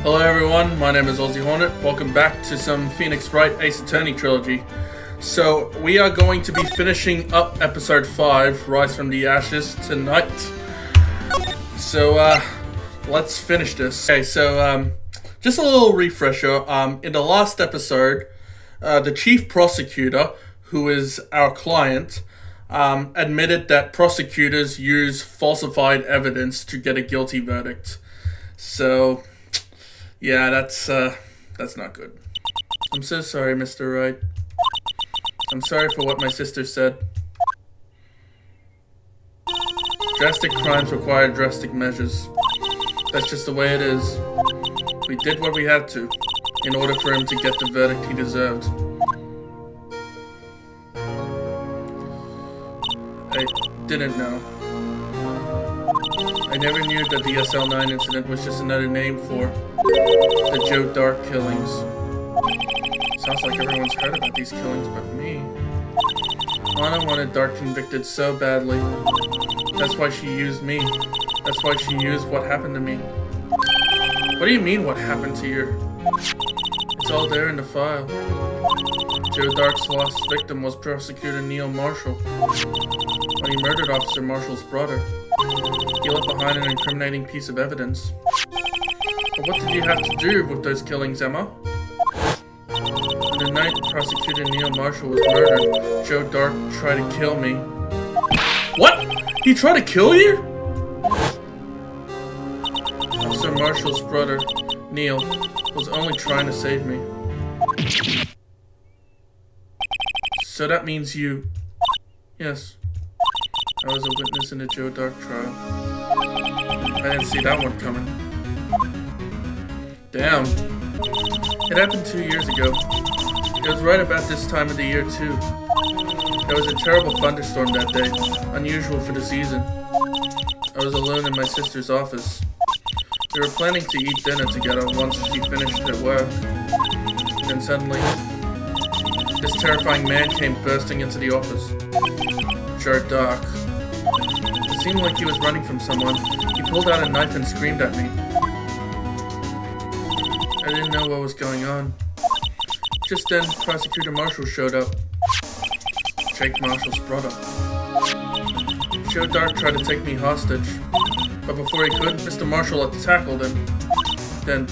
Hello everyone, my name is Aussie Hornet. Welcome back to some Phoenix Wright Ace Attorney Trilogy. So, we are going to be finishing up episode 5, Rise from the Ashes, tonight. So, let's finish this. Okay, so, just a little refresher. In the last episode, the chief prosecutor, who is our client, admitted that prosecutors use falsified evidence to get a guilty verdict. So, yeah, that's not good. I'm so sorry, Mr. Wright. I'm sorry for what my sister said. Drastic crimes require drastic measures. That's just the way it is. We did what we had to, in order for him to get the verdict he deserved. I didn't know. I never knew that the SL9 incident was just another name for the Joe Dark killings. Sounds like everyone's heard about these killings but me. Lana wanted Dark convicted so badly. That's why she used me. That's why she used what happened to me. What do you mean, what happened to you? It's all there in the file. Joe Dark's last victim was Prosecutor Neil Marshall. When he murdered Officer Marshall's brother, he left behind an incriminating piece of evidence. But what did you have to do with those killings, Emma? On the night Prosecutor Neil Marshall was murdered, Joe Dark tried to kill me. What? He tried to kill you? Officer Marshall's brother, Neil, was only trying to save me. So that means you... Yes. I was a witness in the Joe Dark trial. I didn't see that one coming. Damn. It happened 2 years ago. It was right about this time of the year, too. There was a terrible thunderstorm that day, unusual for the season. I was alone in my sister's office. We were planning to eat dinner together once she finished her work. Then suddenly, this terrifying man came bursting into the office. Joe Dark. It seemed like he was running from someone. He pulled out a knife and screamed at me. I didn't know what was going on. Just then, Prosecutor Marshall showed up. Jake Marshall's brother. Joe Dark tried to take me hostage, but before he could, Mr. Marshall tackled him. Then,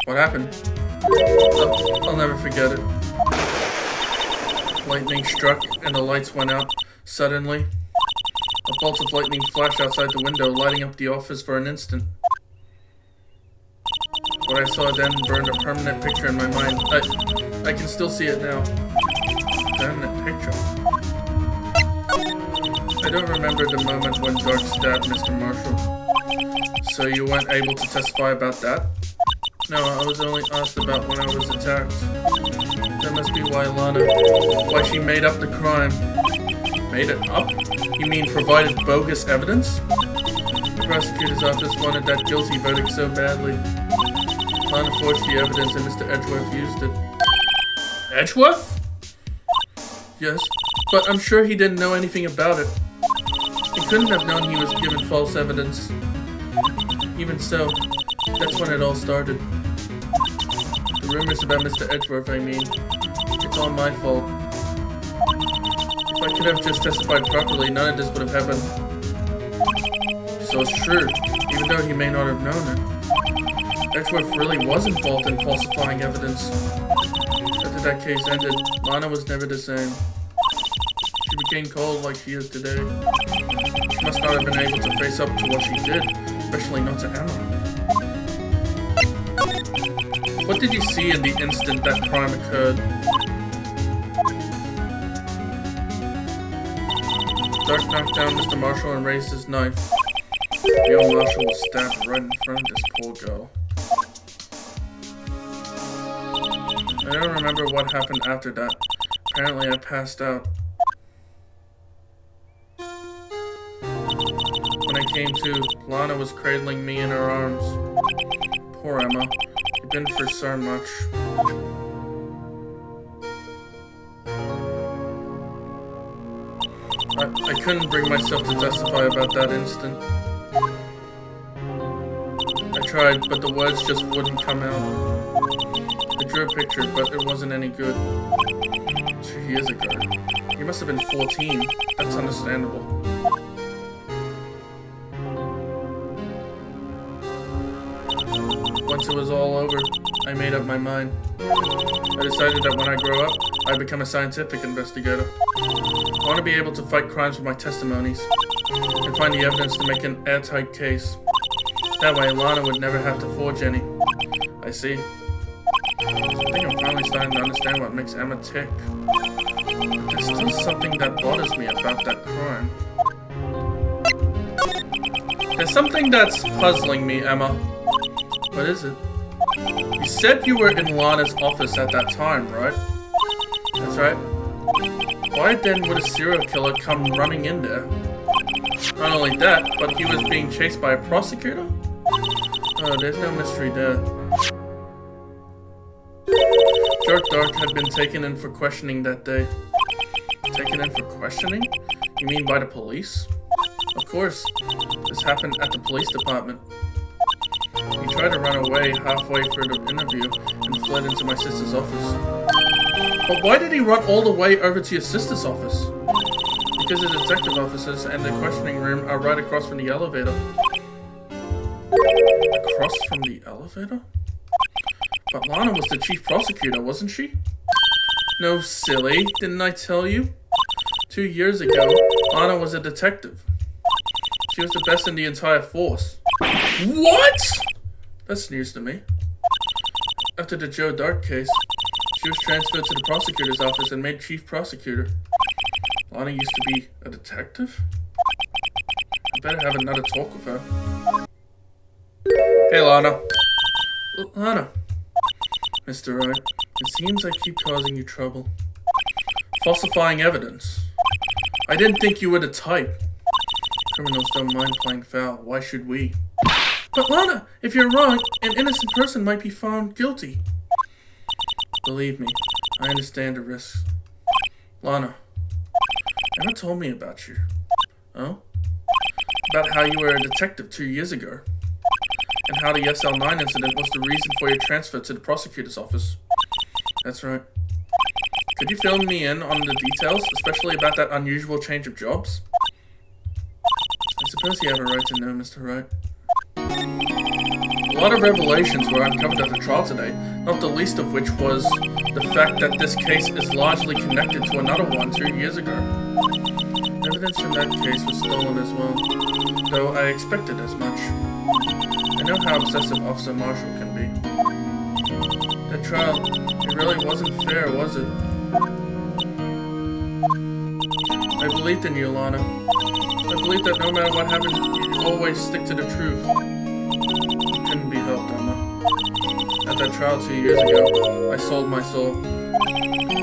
what happened? I'll never forget it. Lightning struck and the lights went out suddenly. A bolt of lightning flashed outside the window, lighting up the office for an instant. What I saw then burned a permanent picture in my mind. I can still see it now. Permanent picture. I don't remember the moment when Dark stabbed Mr. Marshall. So you weren't able to testify about that? No, I was only asked about when I was attacked. That must be why why she made up the crime. Made it up? You mean provided bogus evidence? The prosecutor's office wanted that guilty verdict so badly. Lana forged the evidence and Mr. Edgeworth used it. Edgeworth? Yes, but I'm sure he didn't know anything about it. He couldn't have known he was given false evidence. Even so, that's when it all started. The rumors about Mr. Edgeworth, I mean. It's all my fault. If I could have just testified properly, none of this would have happened. So it's true, even though he may not have known it. Edgeworth really was involved in falsifying evidence. After that case ended, Lana was never the same. She became cold like she is today. She must not have been able to face up to what she did, especially not to Emma. What did you see in the instant that crime occurred? Dark knocked down Mr. Marshall and raised his knife. Neil Marshall was stabbed right in front of this poor girl. I don't remember what happened after that. Apparently I passed out. When I came to, Lana was cradling me in her arms. Poor Emma. You've been through so much. I couldn't bring myself to testify about that instant. I tried, but the words just wouldn't come out. I drew a picture, but it wasn't any good. 2 years ago. You must have been 14. That's understandable. Once it was all over, I made up my mind. I decided that when I grow up, I'd become a scientific investigator. I want to be able to fight crimes with my testimonies and find the evidence to make an airtight case. That way, Lana would never have to forge any. I see. I think I'm finally starting to understand what makes Emma tick. But there's still something that bothers me about that crime. There's something that's puzzling me, Emma. What is it? You said you were in Lana's office at that time, right? That's right. Why then would a serial killer come running in there? Not only that, but he was being chased by a prosecutor? Oh, there's no mystery there. George Dark had been taken in for questioning that day. Taken in for questioning? You mean by the police? Of course. This happened at the police department. He tried to run away halfway through the interview and fled into my sister's office. But why did he run all the way over to your sister's office? Because the detective offices and the questioning room are right across from the elevator. Across from the elevator? But Lana was the chief prosecutor, wasn't she? No, silly. Didn't I tell you? 2 years ago, Lana was a detective. She was the best in the entire force. What? That's news to me. After the Joe Dark case, she was transferred to the prosecutor's office and made chief prosecutor. Lana used to be a detective? I better have another talk with her. Hey, Lana. Lana. Mr. Wright, it seems I keep causing you trouble. Falsifying evidence. I didn't think you were the type. Criminals don't mind playing foul. Why should we? But Lana, if you're wrong, an innocent person might be found guilty. Believe me, I understand the risks. Lana, Emma told me about you. Oh? About how you were a detective 2 years ago. And how the SL9 incident was the reason for your transfer to the prosecutor's office. That's right. Could you fill me in on the details, especially about that unusual change of jobs? I suppose you have a right to know, Mr. Wright. A lot of revelations were uncovered at the trial today, not the least of which was the fact that this case is largely connected to another one 2 years ago. Evidence from that case was stolen as well, though I expected as much. I know how obsessive Officer Marshall can be. That trial, it really wasn't fair, was it? I believed in you, Lana. I believed that no matter what happened, you'd always stick to the truth. It couldn't be helped, Emma. At that trial 2 years ago, I sold my soul.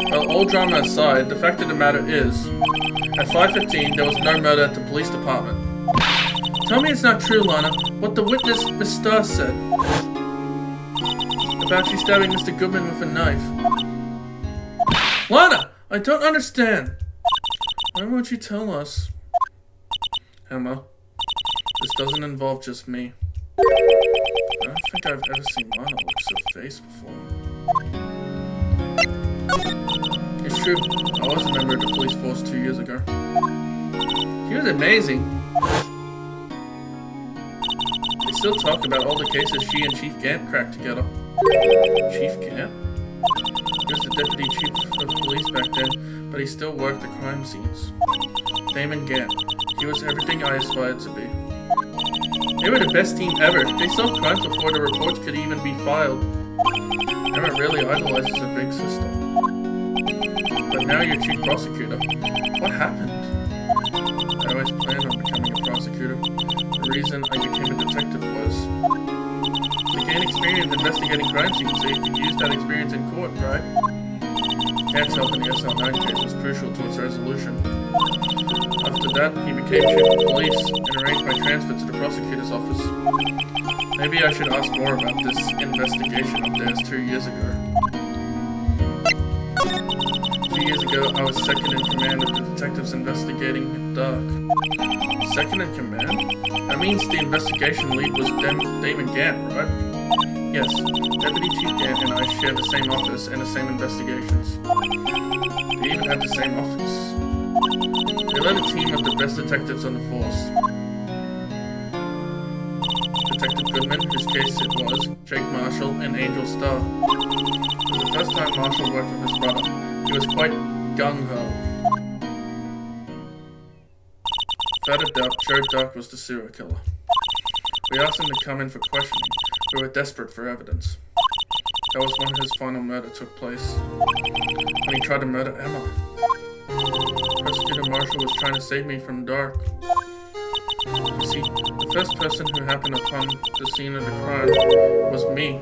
Well, all drama aside, the fact of the matter is, at 5:15, there was no murder at the police department. Tell me it's not true, Lana, what the witness, Miss Starr, said. About you stabbing Mr. Goodman with a knife. Lana! I don't understand. Why won't you tell us? Emma, this doesn't involve just me. I don't think I've ever seen Lana look so faced before. It's true, I was a member of the police force 2 years ago. She was amazing. They still talk about all the cases she and Chief Gant cracked together. Chief Gant? He was the deputy chief of police back then, but he still worked the crime scenes. Damon Gant. He was everything I aspired to be. They were the best team ever. They solved crimes before the reports could even be filed. Emma really idolizes her big sister. But now you're chief prosecutor. What happened? I always planned on becoming a prosecutor. The reason I became a detective was to gain experience investigating crime scenes so you could use that experience in court, right? Gant's help in the SL9 case was crucial to its resolution. After that, he became chief of police and arranged my transfer to the prosecutor's office. Maybe I should ask more about this investigation of theirs 2 years ago. 2 years years ago, I was second in command of the detectives investigating Dark. Second in command? That means the investigation lead was Damon Gant, right? Yes, Deputy Chief Gant and I share the same office and the same investigations. They even had the same office. They led a team of the best detectives on the force. Detective Goodman, whose case it was, Jake Marshall, and Angel Starr. It was the first time Marshall worked with his brother. He was quite gung-ho. Without a doubt, Joe Dark was the serial killer. We asked him to come in for questioning. We were desperate for evidence. That was when his final murder took place. When he tried to murder Emma. Prosecutor Marshall was trying to save me from Dark. You see, the first person who happened upon the scene of the crime was me.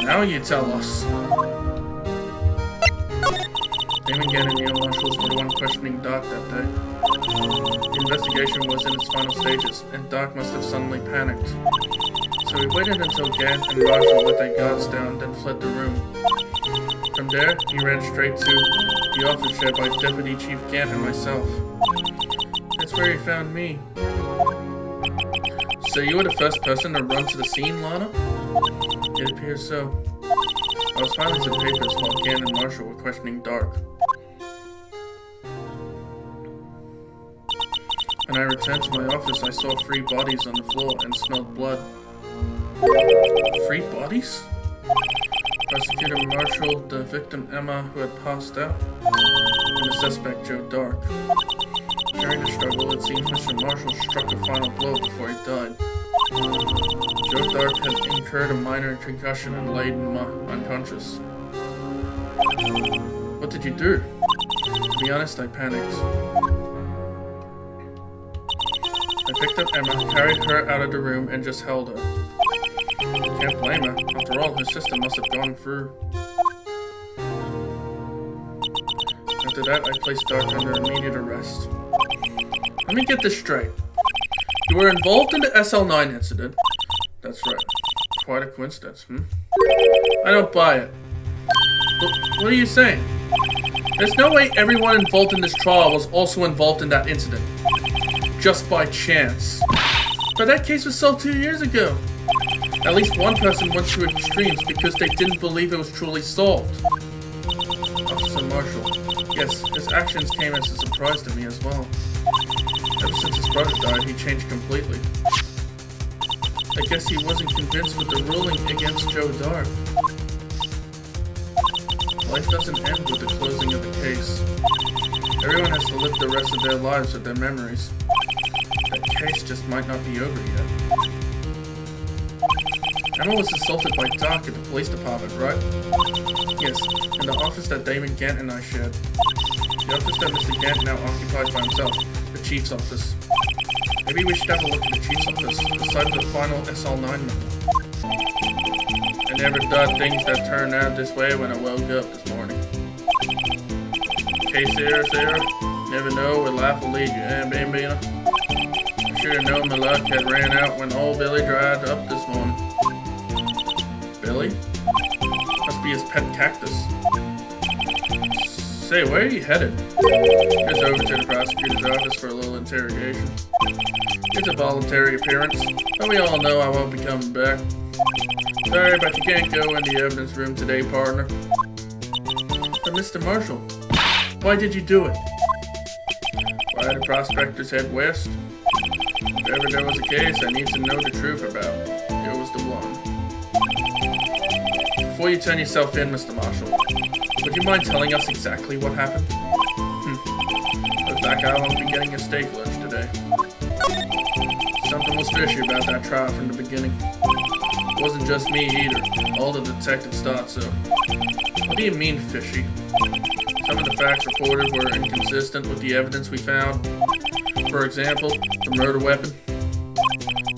Now you tell us. Damon Gant and Neil Marshalls were the one questioning Dark that day. The investigation was in its final stages, and Dark must have suddenly panicked. So we waited until Gant and Marshall let their guards down, then fled the room. From there, he ran straight to the office shared by Deputy Chief Gant and myself. That's where he found me. So you were the first person to run to the scene, Lana? It appears so. I was filing some papers while Gant and Marshall were questioning Dark. When I returned to my office, I saw 3 bodies on the floor and smelled blood. 3 bodies? Prosecutor Marshall, the victim Emma, who had passed out, and the suspect Joe Dark. During the struggle, it seems Mr. Marshall struck a final blow before he died. Joe Dark had incurred a minor concussion and laid unconscious. What did you do? To be honest, I panicked. I picked up Emma, carried her out of the room, and just held her. Can't blame her. After all, her sister must have gone through. After that, I placed Dark under immediate arrest. Let me get this straight. You were involved in the SL9 incident. That's right. Quite a coincidence, I don't buy it. What are you saying? There's no way everyone involved in this trial was also involved in that incident. Just by chance. But that case was solved 2 years ago. At least one person went to extremes because they didn't believe it was truly solved. Officer Marshall. Yes, his actions came as a surprise to me as well. Ever since his brother died, he changed completely. I guess he wasn't convinced with the ruling against Joe Dark. Life doesn't end with the closing of the case. Everyone has to live the rest of their lives with their memories. That case just might not be over yet. Emma was assaulted by Doc at the police department, right? Yes, in the office that Damon Gant and I shared. The office that Mr. Gant now occupies by himself, the Chief's office. Maybe we should have a look at the Chief's office, besides the final SL9 number. I never thought things that turned out this way when I woke up this morning. Okay, Sarah, never know where life will lead you, Bambino? I should have known my luck had ran out when old Billy dried up this morning. Billy? Must be his pet cactus. Say, where are you headed? Just over to the prosecutor's office for a little interrogation. It's a voluntary appearance, but we all know I won't be coming back. Sorry, but you can't go in the evidence room today, partner. But Mr. Marshall, why did you do it? Why did prospectors head west? If ever there was a case I need to know the truth about, it was the one. Before you turn yourself in, Mr. Marshall, would you mind telling us exactly what happened? Looks like I won't be getting a steak lunch today. Something was fishy about that trial from the beginning. It wasn't just me either. All the detectives thought so. What do you mean, fishy? Some of the facts reported were inconsistent with the evidence we found. For example, the murder weapon.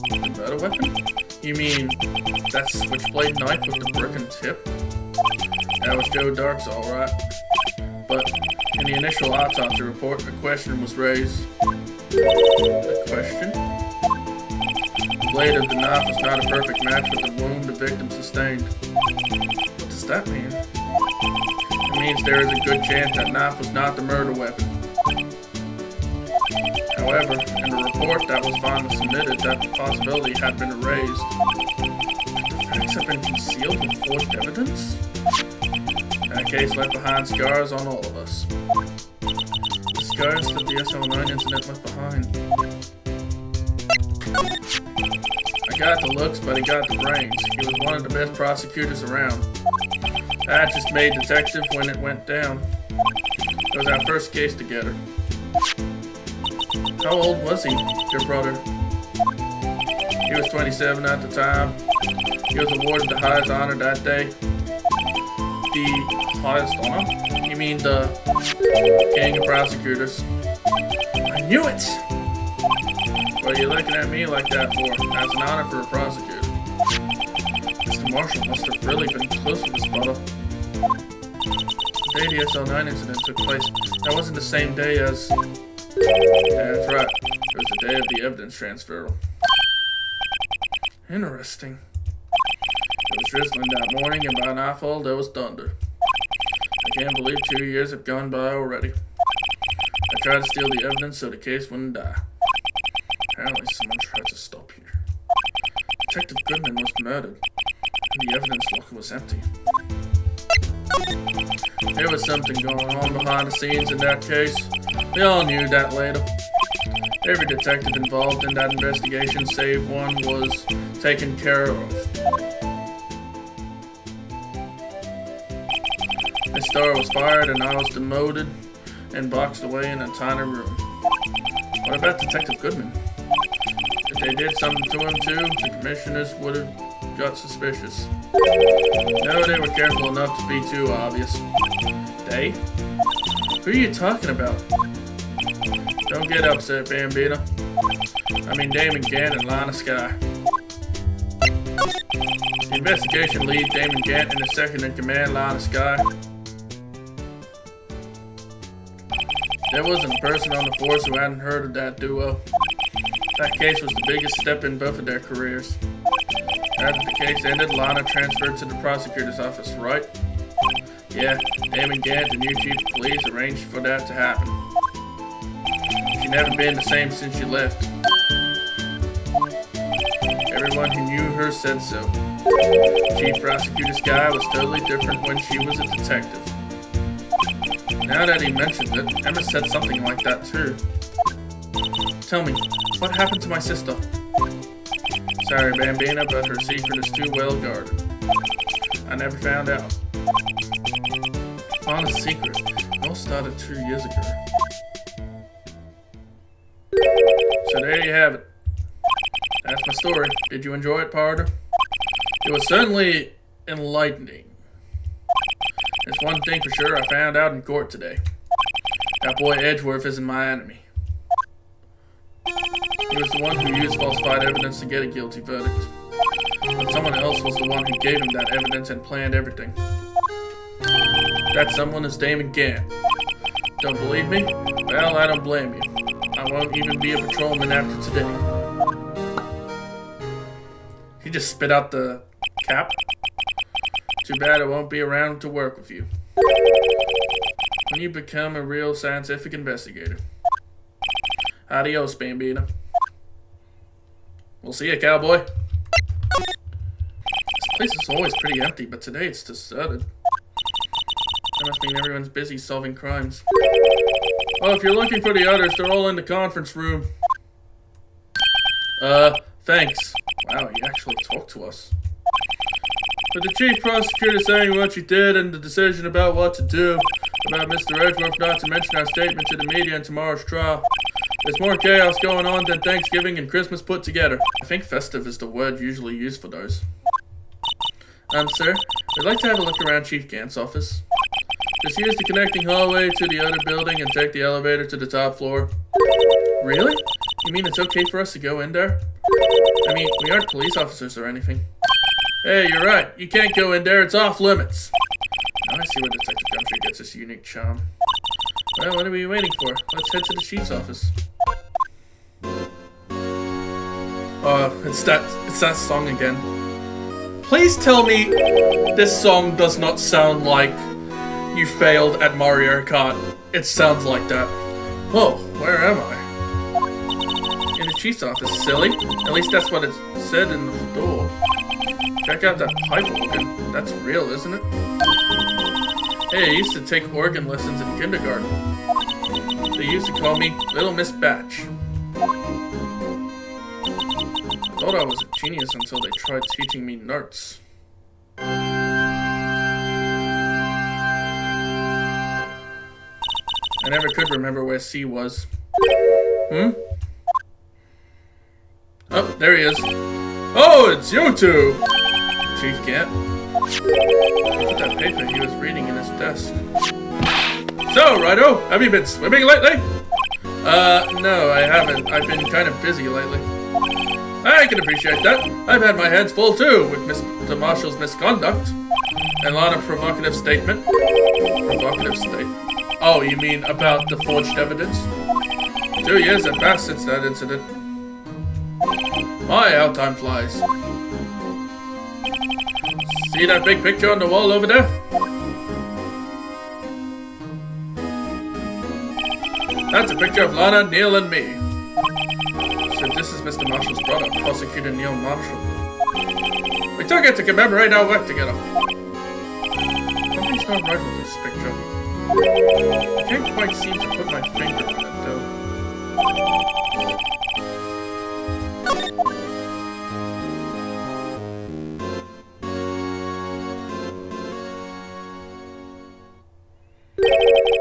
The murder weapon? You mean that switchblade knife with the broken tip? That was Joe Dark's, alright. But in the initial autopsy report, a question was raised. A question? The blade of the knife was not a perfect match with the wound the victim sustained. What does that mean? It means there is a good chance that knife was not the murder weapon. However, in the report that was finally submitted, that possibility had been erased. Could the facts have been concealed with forged evidence? That case left behind scars on all of us. The scars that the SL9 incident left behind. I got the looks, but he got the brains. He was one of the best prosecutors around. I just made detective when it went down. It was our first case together. How old was he, your brother? He was 27 at the time. He was awarded the highest honor that day. The highest honor? You mean the King of Prosecutors? I knew it! What are you looking at me like that for? That's an honor for a prosecutor. Mr. Marshall must have really been close with his brother. The day the SL9 incident took place, that wasn't the same day as... Yeah, that's right. It was the day of the evidence transfer. Interesting. It was drizzling that morning, and by nightfall there was thunder. I can't believe 2 years have gone by already. I tried to steal the evidence so the case wouldn't die. Apparently someone tried to stop here. Detective Goodman was murdered, and the evidence locker was empty. There was something going on behind the scenes in that case. We all knew that later. Every detective involved in that investigation, save one, was taken care of. Miss Starr was fired and I was demoted and boxed away in a tiny room. What about Detective Goodman? If they did something to him too, the commissioners would have got suspicious. No, they were careful enough to be too obvious. They? Who are you talking about? Don't get upset, Bambina. I mean Damon Gant and Lana Sky. The investigation lead, Damon Gant, and the second-in-command, Lana Sky. There wasn't a person on the force who hadn't heard of that duo. That case was the biggest step in both of their careers. After the case ended, Lana transferred to the prosecutor's office, right? Yeah, Damon Gant, the new chief of police, arranged for that to happen. She's never been the same since she left. Everyone who knew her said so. Chief Prosecutor Sky was totally different when she was a detective. Now that he mentioned it, Emma said something like that too. Tell me, what happened to my sister? Sorry, Bambina, but her secret is too well guarded. I never found out. On a secret, it all started 2 years ago. So there you have it. That's my story. Did you enjoy it, Parter? It was certainly enlightening. There's one thing for sure I found out in court today. That boy Edgeworth isn't my enemy. He was the one who used falsified evidence to get a guilty verdict. But someone else was the one who gave him that evidence and planned everything. That someone is Damon Gant. Don't believe me? Well, I don't blame you. I won't even be a patrolman after today. He just spit out the cap. Too bad I won't be around to work with you. When you become a real scientific investigator. Adios, Bambina. We'll see you, cowboy. This place is always pretty empty, but today it's deserted. That must mean everyone's busy solving crimes. Oh, if you're looking for the others, they're all in the conference room. Thanks. Wow, you actually talked to us. With the chief prosecutor saying what you did and the decision about what to do, about Mr. Edgeworth not to mention our statement to the media in tomorrow's trial. There's more chaos going on than Thanksgiving and Christmas put together. I think festive is the word usually used for those. Sir, we'd like to have a look around Chief Gant's office. Just use the connecting hallway to the other building and take the elevator to the top floor. Really? You mean it's okay for us to go in there? I mean, we aren't police officers or anything. Hey, you're right. You can't go in there. It's off limits. Now I see where Detective Gumtree gets his unique charm. Well, what are we waiting for? Let's head to the chief's office. It's that song again. Please tell me this song does not sound like You failed at Mario Kart. It sounds like that. Whoa, where am I? In the chief's office, silly. At least that's what it said in the door. Check out that pipe organ. That's real, isn't it? Hey, I used to take organ lessons in kindergarten. They used to call me Little Miss Batch. I thought I was a genius until they tried teaching me notes. I never could remember where C was. Oh, there he is. Oh, it's you two! Chief Cat. Look at that paper he was reading in his desk. So, Righto, have you been swimming lately? No, I haven't. I've been kind of busy lately. I can appreciate that. I've had my hands full too with Mr. Marshall's misconduct. And a lot of provocative statement. Provocative statement. Oh, you mean about the forged evidence? 2 years have passed since that incident. My, how time flies. See that big picture on the wall over there? That's a picture of Lana, Neil, and me. So this is Mr. Marshall's brother, Prosecutor Neil Marshall. We took it to commemorate our work together. Something's not right with this picture. I can't quite seem to put my finger on it, though.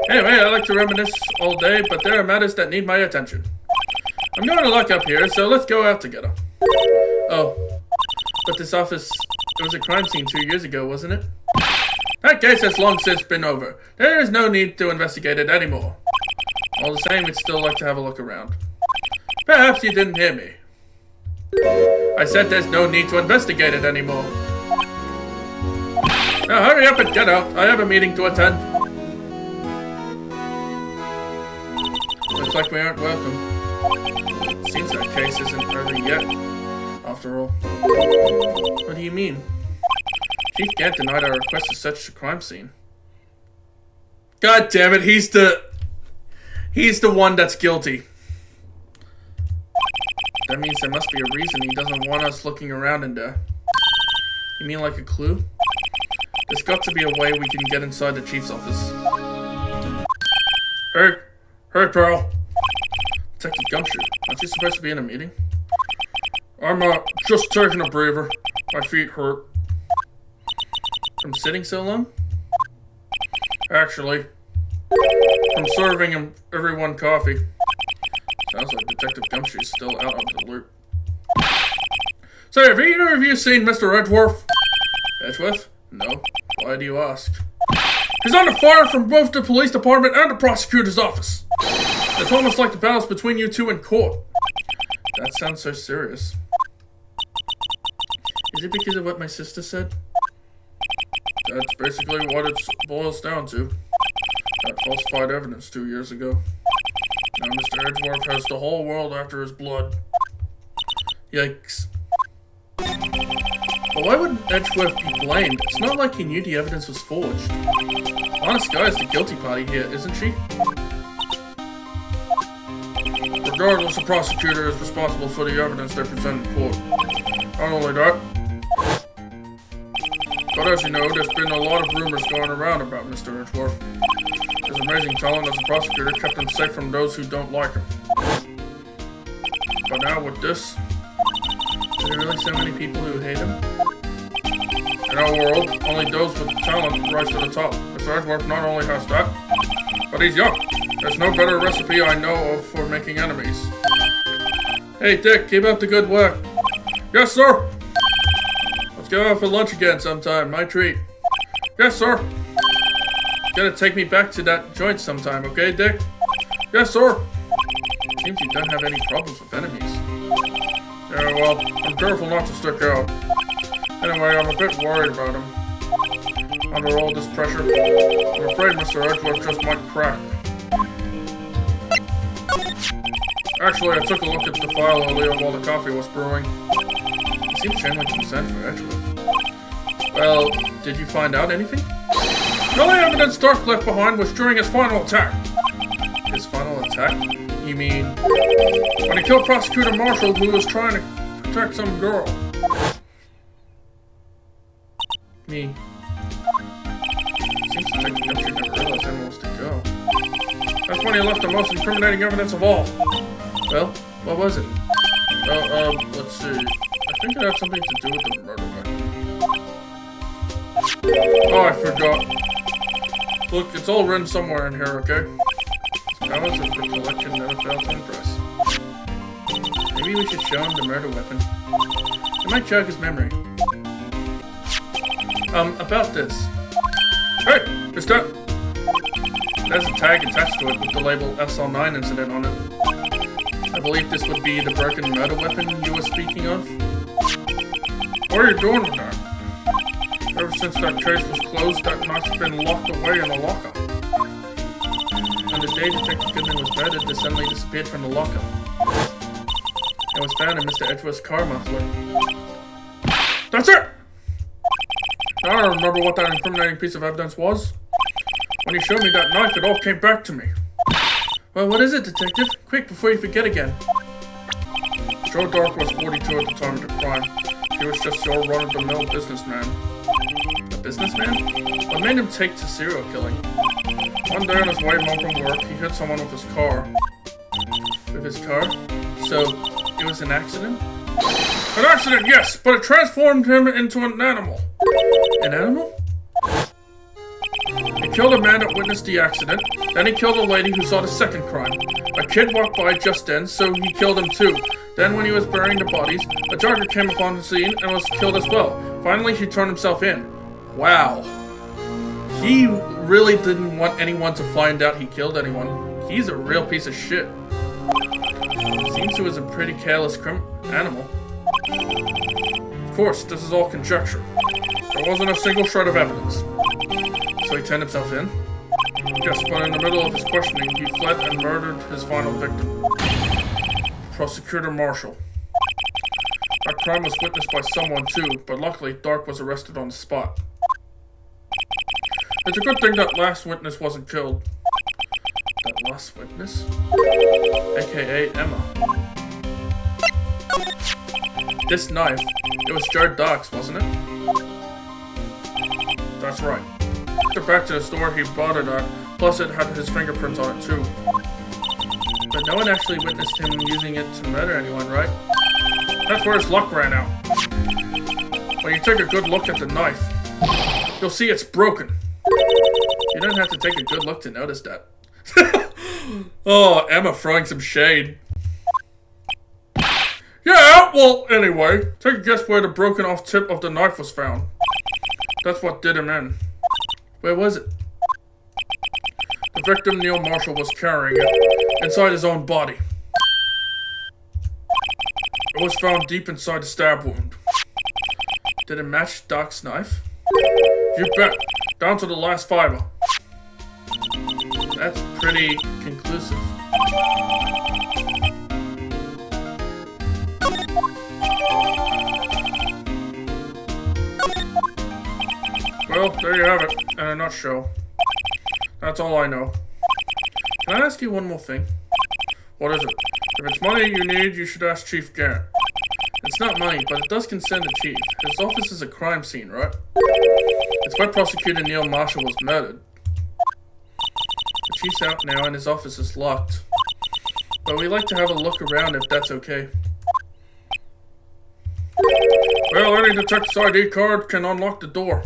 Anyway, I like to reminisce all day, but there are matters that need my attention. I'm going to lock up here, so let's go out together. Oh, but this office, it was a crime scene 2 years ago, wasn't it? That case has long since been over. There is no need to investigate it anymore. All the same, we'd still like to have a look around. Perhaps you didn't hear me. I said there's no need to investigate it anymore. Now hurry up and get out. I have a meeting to attend. Looks like we aren't welcome. Seems that case isn't over yet, after all. What do you mean? Chief Gant denied our request to search the crime scene. God damn it, he's the one that's guilty. That means there must be a reason he doesn't want us looking around in there. You mean like a clue? There's got to be a way we can get inside the chief's office. Hey, Pearl. Detective Gumshoe, aren't you supposed to be in a meeting? I'm, just taking a breather. My feet hurt. From sitting so long? Actually, from serving everyone coffee. Sounds like Detective Gumshoe's still out of the loop. Say, have either of you seen Mr. Edgeworth? Edgeworth? No. Why do you ask? He's under fire from both the police department and the prosecutor's office. It's almost like the battle's between you two in court. That sounds so serious. Is it because of what my sister said? That's basically what it boils down to. That falsified evidence 2 years ago. Now Mr. Edgeworth has the whole world after his blood. Yikes. But why would Edgeworth be blamed? It's not like he knew the evidence was forged. Honest Guy is the guilty party here, isn't she? Regardless, the prosecutor is responsible for the evidence they present in court. Not only that, but as you know, there's been a lot of rumors going around about Mr. Edgeworth. His amazing talent as a prosecutor kept him safe from those who don't like him. But now with this, are there really so many people who hate him? In our world, only those with talent rise to the top. Mr. Edgeworth not only has that, but he's young. There's no better recipe I know of for making enemies. Hey Dick, keep up the good work. Yes, sir. Let's go out for lunch again sometime, my treat. Yes, sir. Gotta take me back to that joint sometime, okay, Dick? Yes, sir. Seems you don't have any problems with enemies. Yeah, well, I'm careful not to stick out. Anyway, I'm a bit worried about him. Under all this pressure, I'm afraid Mr. Edgeworth just might crack. Actually, I took a look at the file earlier while the coffee was brewing. He seems genuinely concerned for Edgeworth. Well, did you find out anything? The only evidence Dark left behind was during his final attack. His final attack? You mean when he killed Prosecutor Marshall, who was trying to protect some girl? Me. Seems Detective Dempsey never realized anyone was to go. That's when he left the most incriminating evidence of all. Well, what was it? Let's see. I think it had something to do with the murder weapon. Oh, I forgot. Look, it's all written somewhere in here, okay? His powers of recollection never fail to impress. Maybe we should show him the murder weapon. It might jog his memory. About this. Hey, it's that. There's a tag attached to it with the label SL9 incident on it. I believe this would be the broken murder weapon you were speaking of. What are you doing with that? Ever since that case was closed, that knife's been locked away in a locker. On the day Detective Goodman was murdered, it suddenly disappeared from the locker. It was found in Mr. Edgeworth's car muffler. That's it! I don't remember what that incriminating piece of evidence was. When you showed me that knife, it all came back to me. Well, what is it, Detective? Quick, before you forget again. Joe Dark was 42 at the time of the crime. He was just your run-of-the-mill businessman. A businessman? What made him take to serial killing? One day on his way home from work, he hit someone with his car. With his car? So, it was an accident? An accident, yes, but it transformed him into an animal. An animal? He killed a man that witnessed the accident, then he killed a lady who saw the second crime. A kid walked by just then, so he killed him too. Then when he was burying the bodies, a jogger came upon the scene and was killed as well. Finally, he turned himself in. Wow. He really didn't want anyone to find out he killed anyone. He's a real piece of shit. Seems he was a pretty careless animal. Of course, this is all conjecture. There wasn't a single shred of evidence. So he turned himself in? Yes, but in the middle of his questioning, he fled and murdered his final victim. Prosecutor Marshall. That crime was witnessed by someone too, but luckily Dark was arrested on the spot. It's a good thing that last witness wasn't killed. That last witness? AKA Emma. This knife, it was Jared Dark's, wasn't it? That's right. Took it back to the store he bought it at, plus it had his fingerprints on it too. But no one actually witnessed him using it to murder anyone, right? That's where his luck ran out. When you take a good look at the knife, you'll see it's broken. You don't have to take a good look to notice that. Oh, Emma throwing some shade. Yeah, well, anyway, take a guess where the broken off tip of the knife was found. That's what did him in. Where was it? The victim, Neil Marshall, was carrying it inside his own body. It was found deep inside the stab wound. Did it match Doc's knife? You bet. Down to the last fiber. That's pretty conclusive. Well, there you have it, in a nutshell. That's all I know. Can I ask you one more thing? What is it? If it's money you need, you should ask Chief Gant. It's not money, but it does concern the Chief. His office is a crime scene, right? It's where Prosecutor Neil Marshall was murdered. The Chief's out now and his office is locked. But we like to have a look around if that's okay. Well, any detective's ID card can unlock the door.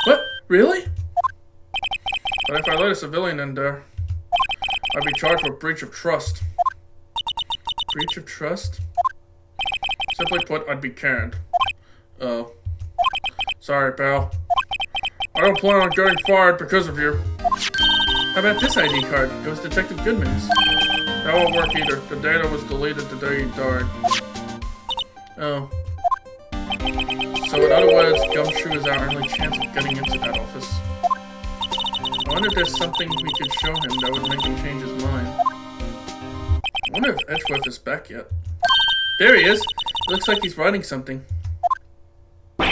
What? Really? But if I let a civilian in there, I'd be charged with breach of trust. Breach of trust? Simply put, I'd be canned. Oh. Sorry, pal. I don't plan on getting fired because of you. How about this ID card? It was Detective Goodman's. That won't work either. The data was deleted the day he died. Oh. So in other words, Gumshoe is our only chance of getting into that office. I wonder if there's something we could show him that would make him change his mind. I wonder if Edgeworth is back yet. There he is! It looks like he's writing something. What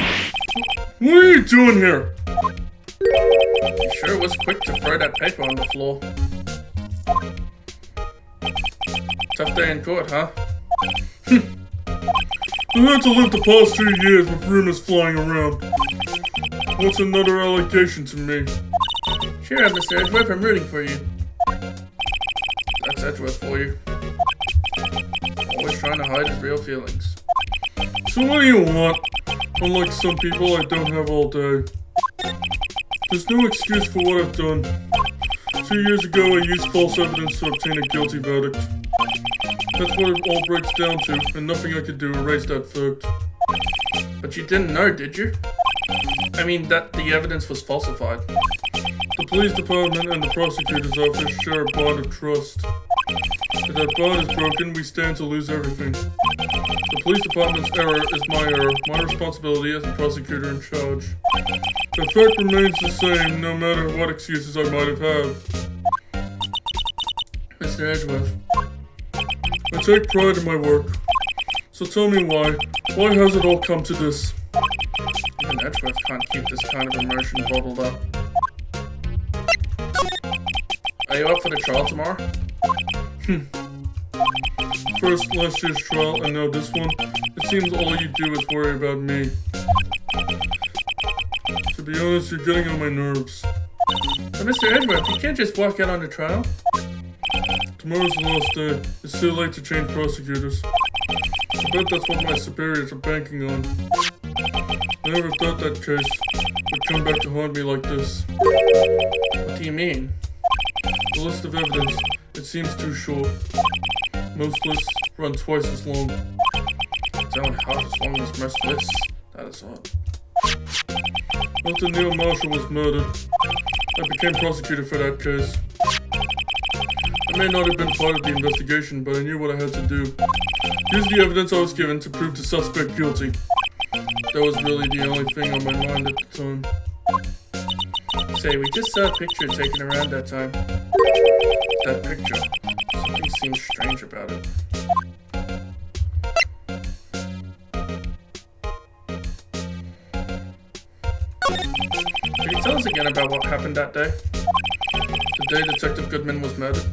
are you doing here? You sure was quick to throw that paper on the floor. Tough day in court, huh? I had to live the past 2 years with rumors flying around. What's another allegation to me? Cheer up, Mr. Edgeworth, I'm rooting for you. That's Edgeworth for you. Always trying to hide his real feelings. So what do you want? Unlike some people, I don't have all day. There's no excuse for what I've done. 2 years ago, I used false evidence to obtain a guilty verdict. That's what it all breaks down to, and nothing I could do erase that fact. But you didn't know, did you? I mean, that the evidence was falsified. The police department and the prosecutor's office share a bond of trust. If that bond is broken, we stand to lose everything. The police department's error is my error, my responsibility as the prosecutor in charge. The fact remains the same, no matter what excuses I might have had. Mr. Edgeworth. I take pride in my work. So tell me why. Why has it all come to this? Even Edgeworth can't keep this kind of emotion bottled up. Are you up for the trial tomorrow? First last year's trial and now this one. It seems all you do is worry about me. To be honest, you're getting on my nerves. But Mr. Edgeworth, you can't just walk out on the trial. Tomorrow's the last day. It's too late to change prosecutors. I bet that's what my superiors are banking on. I never thought that case would come back to haunt me like this. What do you mean? The list of evidence, it seems too short. Most lists run twice as long. It's only half as long as most lists. That is odd. After Neil Marshall was murdered, I became prosecutor for that case. I may not have been part of the investigation, but I knew what I had to do. Use the evidence I was given to prove the suspect guilty. That was really the only thing on my mind at the time. Say, we just saw a picture taken around that time. That picture. Something seems strange about it. Can you tell us again about what happened that day? The day Detective Goodman was murdered.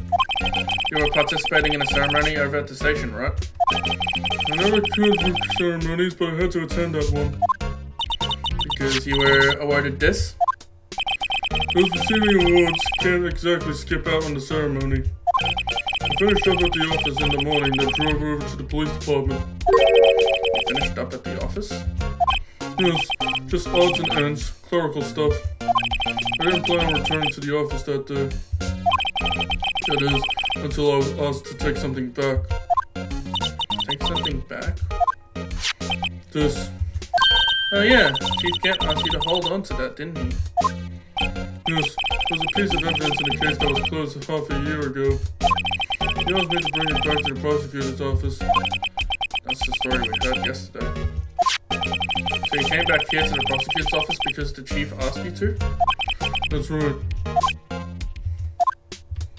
You were participating in a ceremony over at the station, right? I never could do ceremonies, but I had to attend that one. Because you were awarded this? Those receiving awards can't exactly skip out on the ceremony. I finished up at the office in the morning, then drove over to the police department. You finished up at the office? Yes, just odds and ends, clerical stuff. I didn't plan on returning to the office that day. That is, until I was asked to take something back. Take something back? This. Oh yeah, Chief Gant asked you to hold on to that, didn't he? Yes, it was a piece of evidence in a case that was closed half a year ago. He asked me to bring it back to the prosecutor's office. That's the story we heard yesterday. So you came back here to the prosecutor's office because the chief asked you to? That's right.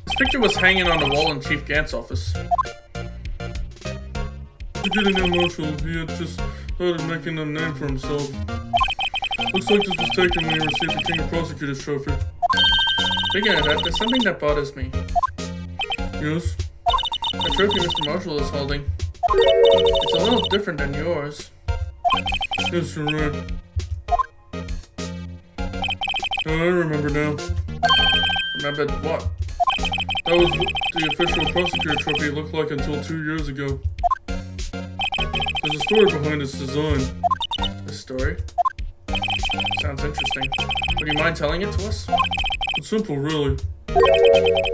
This picture was hanging on the wall in Chief Gant's office. Prosecutor Neil Marshall, he had just started making a name for himself. Looks like this was taken when he received the King of Prosecutors trophy. Speaking of that, there's something that bothers me. Yes? The trophy Mr. Marshall is holding. It's a little different than yours. Yes, you're right. Oh, I remember now. Remembered what? That was what the official prosecutor trophy looked like until 2 years ago. There's a story behind its design. A story? Sounds interesting. Would you mind telling it to us? It's simple, really.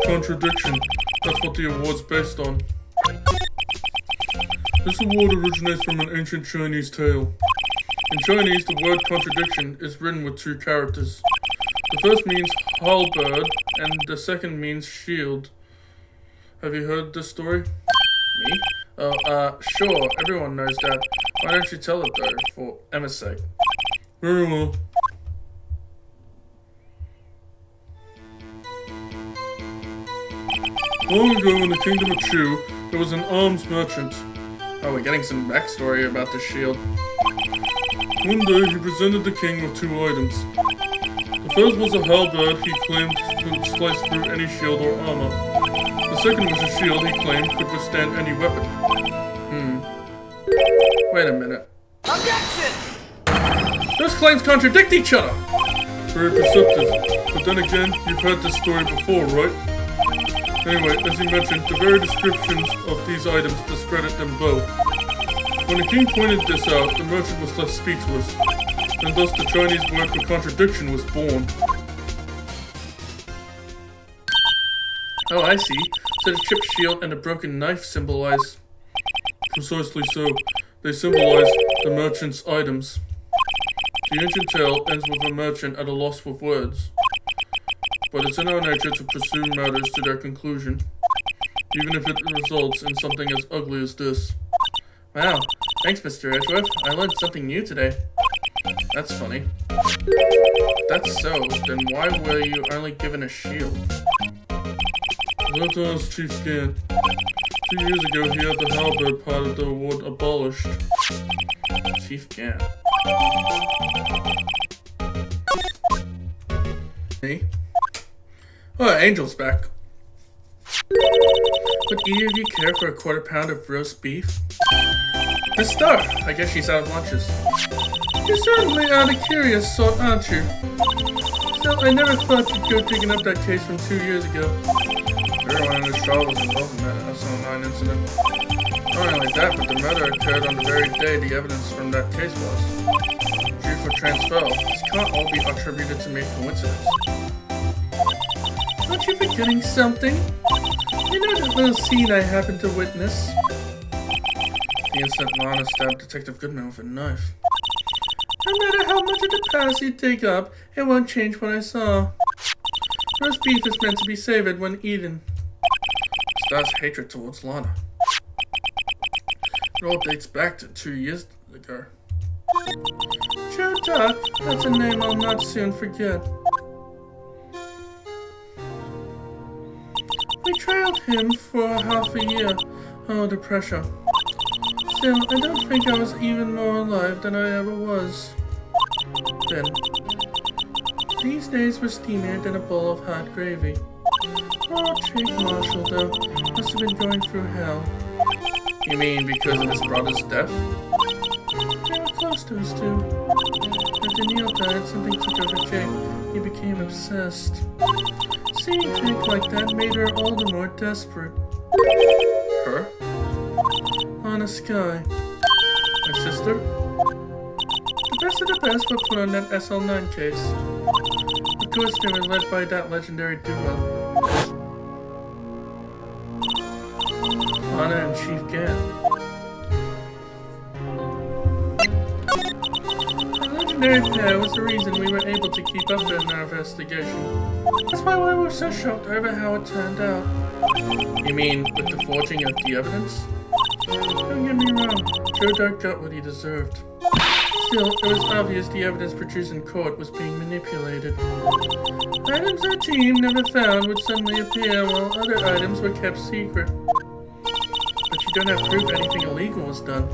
Contradiction. That's what the award's based on. This award originates from an ancient Chinese tale. In Chinese, the word contradiction is written with 2 characters. The first means halberd, and the second means shield. Have you heard this story? Me? Oh, sure, everyone knows that. Why don't you tell it though, for Emma's sake? Very well. Long ago in the kingdom of Chu, there was an arms merchant. Oh, we're getting some backstory about the shield. One day he presented the king with 2 items. The first was a halberd he claimed could slice through any shield or armor. The second was a shield he claimed could withstand any weapon. Wait a minute. Objection! Those claims contradict each other! Very perceptive. But then again, you've heard this story before, right? Anyway, as you mentioned, the very descriptions of these items discredit them both. When the king pointed this out, the merchant was left speechless, and thus the Chinese word for contradiction was born. Oh, I see. So the chipped shield and the broken knife symbolize... Precisely so. They symbolize the merchant's items. The ancient tale ends with a merchant at a loss for words. But it's in our nature to pursue matters to their conclusion, even if it results in something as ugly as this. Wow, thanks Mr. Edgeworth. I learned something new today. That's funny. If that's so, then why were you only given a shield? Let us ask Chief Gant. 2 years ago, he had the halberd part of the award abolished. Chief Gant. Me? Oh, Angel's back. Would either of you care for a quarter pound of roast beef? Miss Star, I guess she's out of lunches. You certainly are the curious sort, aren't you? Still, I never thought you'd go digging up that case from 2 years ago. Everyone in this trial was involved in that SL9 incident. Not only that, but the murder occurred on the very day the evidence from that case was. Due for transfer, this can't all be attributed to mere coincidence. Aren't you forgetting something? You know that little scene I happened to witness? The instant Lana stabbed Detective Goodman with a knife. No matter how much of the past you dig up, it won't change what I saw. Roast beef is meant to be savored when eaten. Star's hatred towards Lana. It all dates back to 2 years ago. Joe Duck, that's a name I'll not soon forget. We trailed him for half a year. Oh, the pressure. Still, I don't think I was even more alive than I ever was. Then. These days were steamier than a bowl of hot gravy. Oh, Jake Marshall, though, must have been going through hell. You mean because of his brother's death? They were close to us, too. After Neil died, something took over Jake. He became obsessed. Seeing Jake like that made her all the more desperate. Her? Lana Sky. My sister? The best of the best were put on that SL9 case. Of course, they were led by that legendary duo. Lana and Chief Gant. The legendary pair was the reason we were able to keep up in our investigation. That's why we were so shocked over how it turned out. You mean with the forging of the evidence? Don't get me wrong, Joe Dark got what he deserved. Still, it was obvious the evidence produced in court was being manipulated. Items our team never found would suddenly appear while other items were kept secret. But you don't have proof anything illegal was done.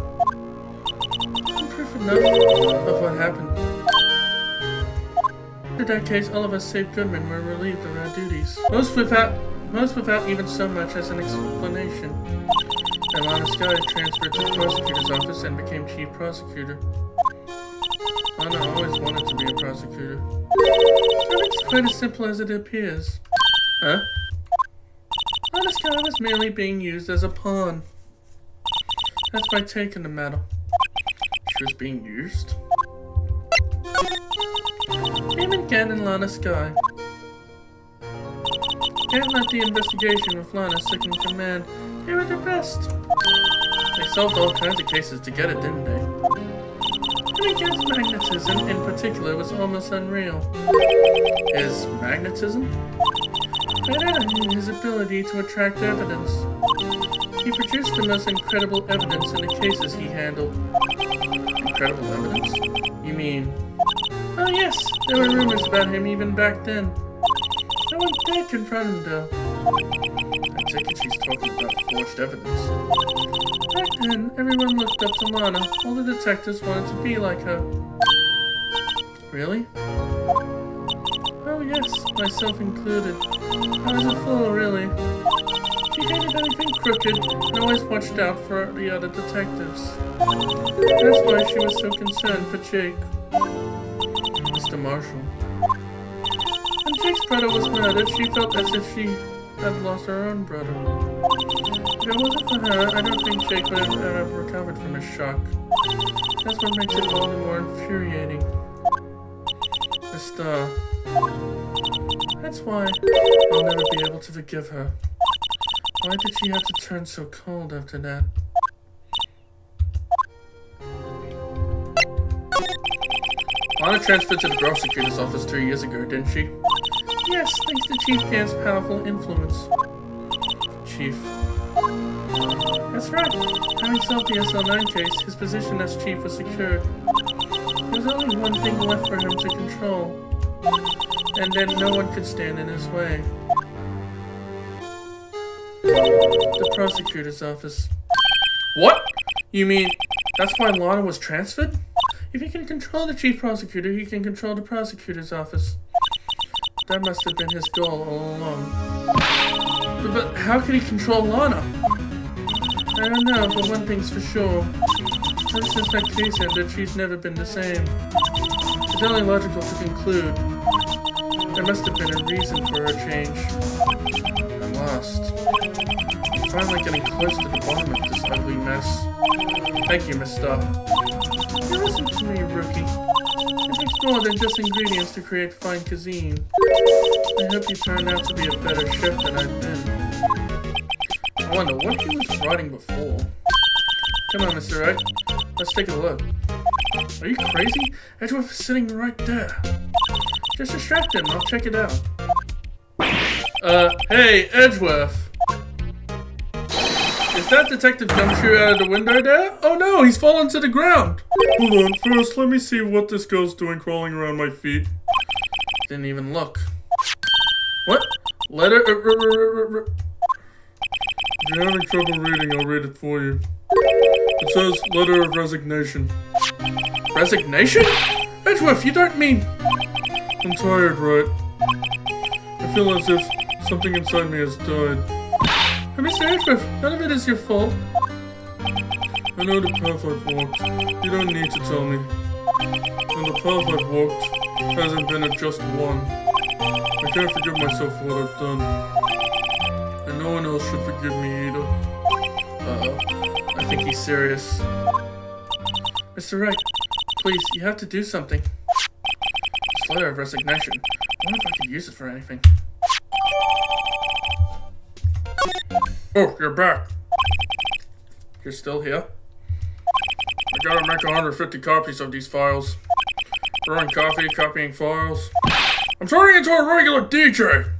Proof enough of what happened. In that case, all of us save Goodman were relieved of our duties. Most without even so much as an explanation. And Lana Sky transferred to the prosecutor's office and became chief prosecutor. Lana always wanted to be a prosecutor. It's quite as simple as it appears. Huh? Lana Sky was merely being used as a pawn. That's my take on the matter. She was being used? Damon Gant and Lana Sky. Gant led the investigation with Lana second in command. They were the best. They solved all kinds of cases to get it, didn't they? Damon Gant's magnetism in particular was almost unreal. His magnetism? By that I mean his ability to attract evidence. He produced the most incredible evidence in the cases he handled. Incredible evidence? You mean... Oh yes, there were rumors about him even back then. No one dared confront him though. I take it she's talking about forged evidence. Back then, everyone looked up to Lana. All the detectives wanted to be like her. Really? Yes, myself included. I was a fool, really. She hated anything crooked and always watched out for the other detectives. That's why she was so concerned for Jake. Mr. Marshall. When Jake's brother was murdered, she felt as if she had lost her own brother. If it wasn't for her, I don't think Jake would have ever recovered from his shock. That's what makes it all the more infuriating. That's why I'll never be able to forgive her. Why did she have to turn so cold after that? Lana transferred to the prosecutor's office 2 years ago, didn't she? Yes, thanks to Chief Gant's powerful influence. Chief. That's right. Having solved the SL9 case, his position as chief was secured. There was only one thing left for him to control. And then no one could stand in his way. The prosecutor's office. What? You mean that's why Lana was transferred? If he can control the chief prosecutor, he can control the prosecutor's office. That must have been his goal all along. But how could he control Lana? I don't know, but one thing's for sure. Ever since that case ended, she's never been the same. It's only logical to conclude there must have been a reason for her change. I'm lost. I'm finally getting close to the bottom of this ugly mess. Thank you, Miss Starr. You listen to me, rookie. It takes more than just ingredients to create fine cuisine. I hope you turn out to be a better chef than I've been. I wonder what he was writing before. Come on, Mr. Wright. Let's take a look. Are you crazy? Edgeworth is sitting right there. Just distract him. I'll check it out. Hey, Edgeworth. Is that Detective Gumshoe out of the window there? Oh no, he's fallen to the ground. Hold on, first let me see what this girl's doing crawling around my feet. Didn't even look. What? Letter? If you're having trouble reading, I'll read it for you. It says, letter of resignation. Resignation? Edgeworth, you don't mean... I'm tired, Wright. I feel as if something inside me has died. But Mr. Edgeworth, none of it is your fault. I know the path I've walked. You don't need to tell me. And the path I've walked hasn't been a just one. I can't forgive myself for what I've done. And no one else should forgive me either. Uh-oh. I think he's serious. Mr. Wright, please, you have to do something. This letter of resignation. I wonder if I could use it for anything. Oh, you're back. You're still here? I gotta make 150 copies of these files. Brewing coffee, copying files. I'm turning into a regular DJ!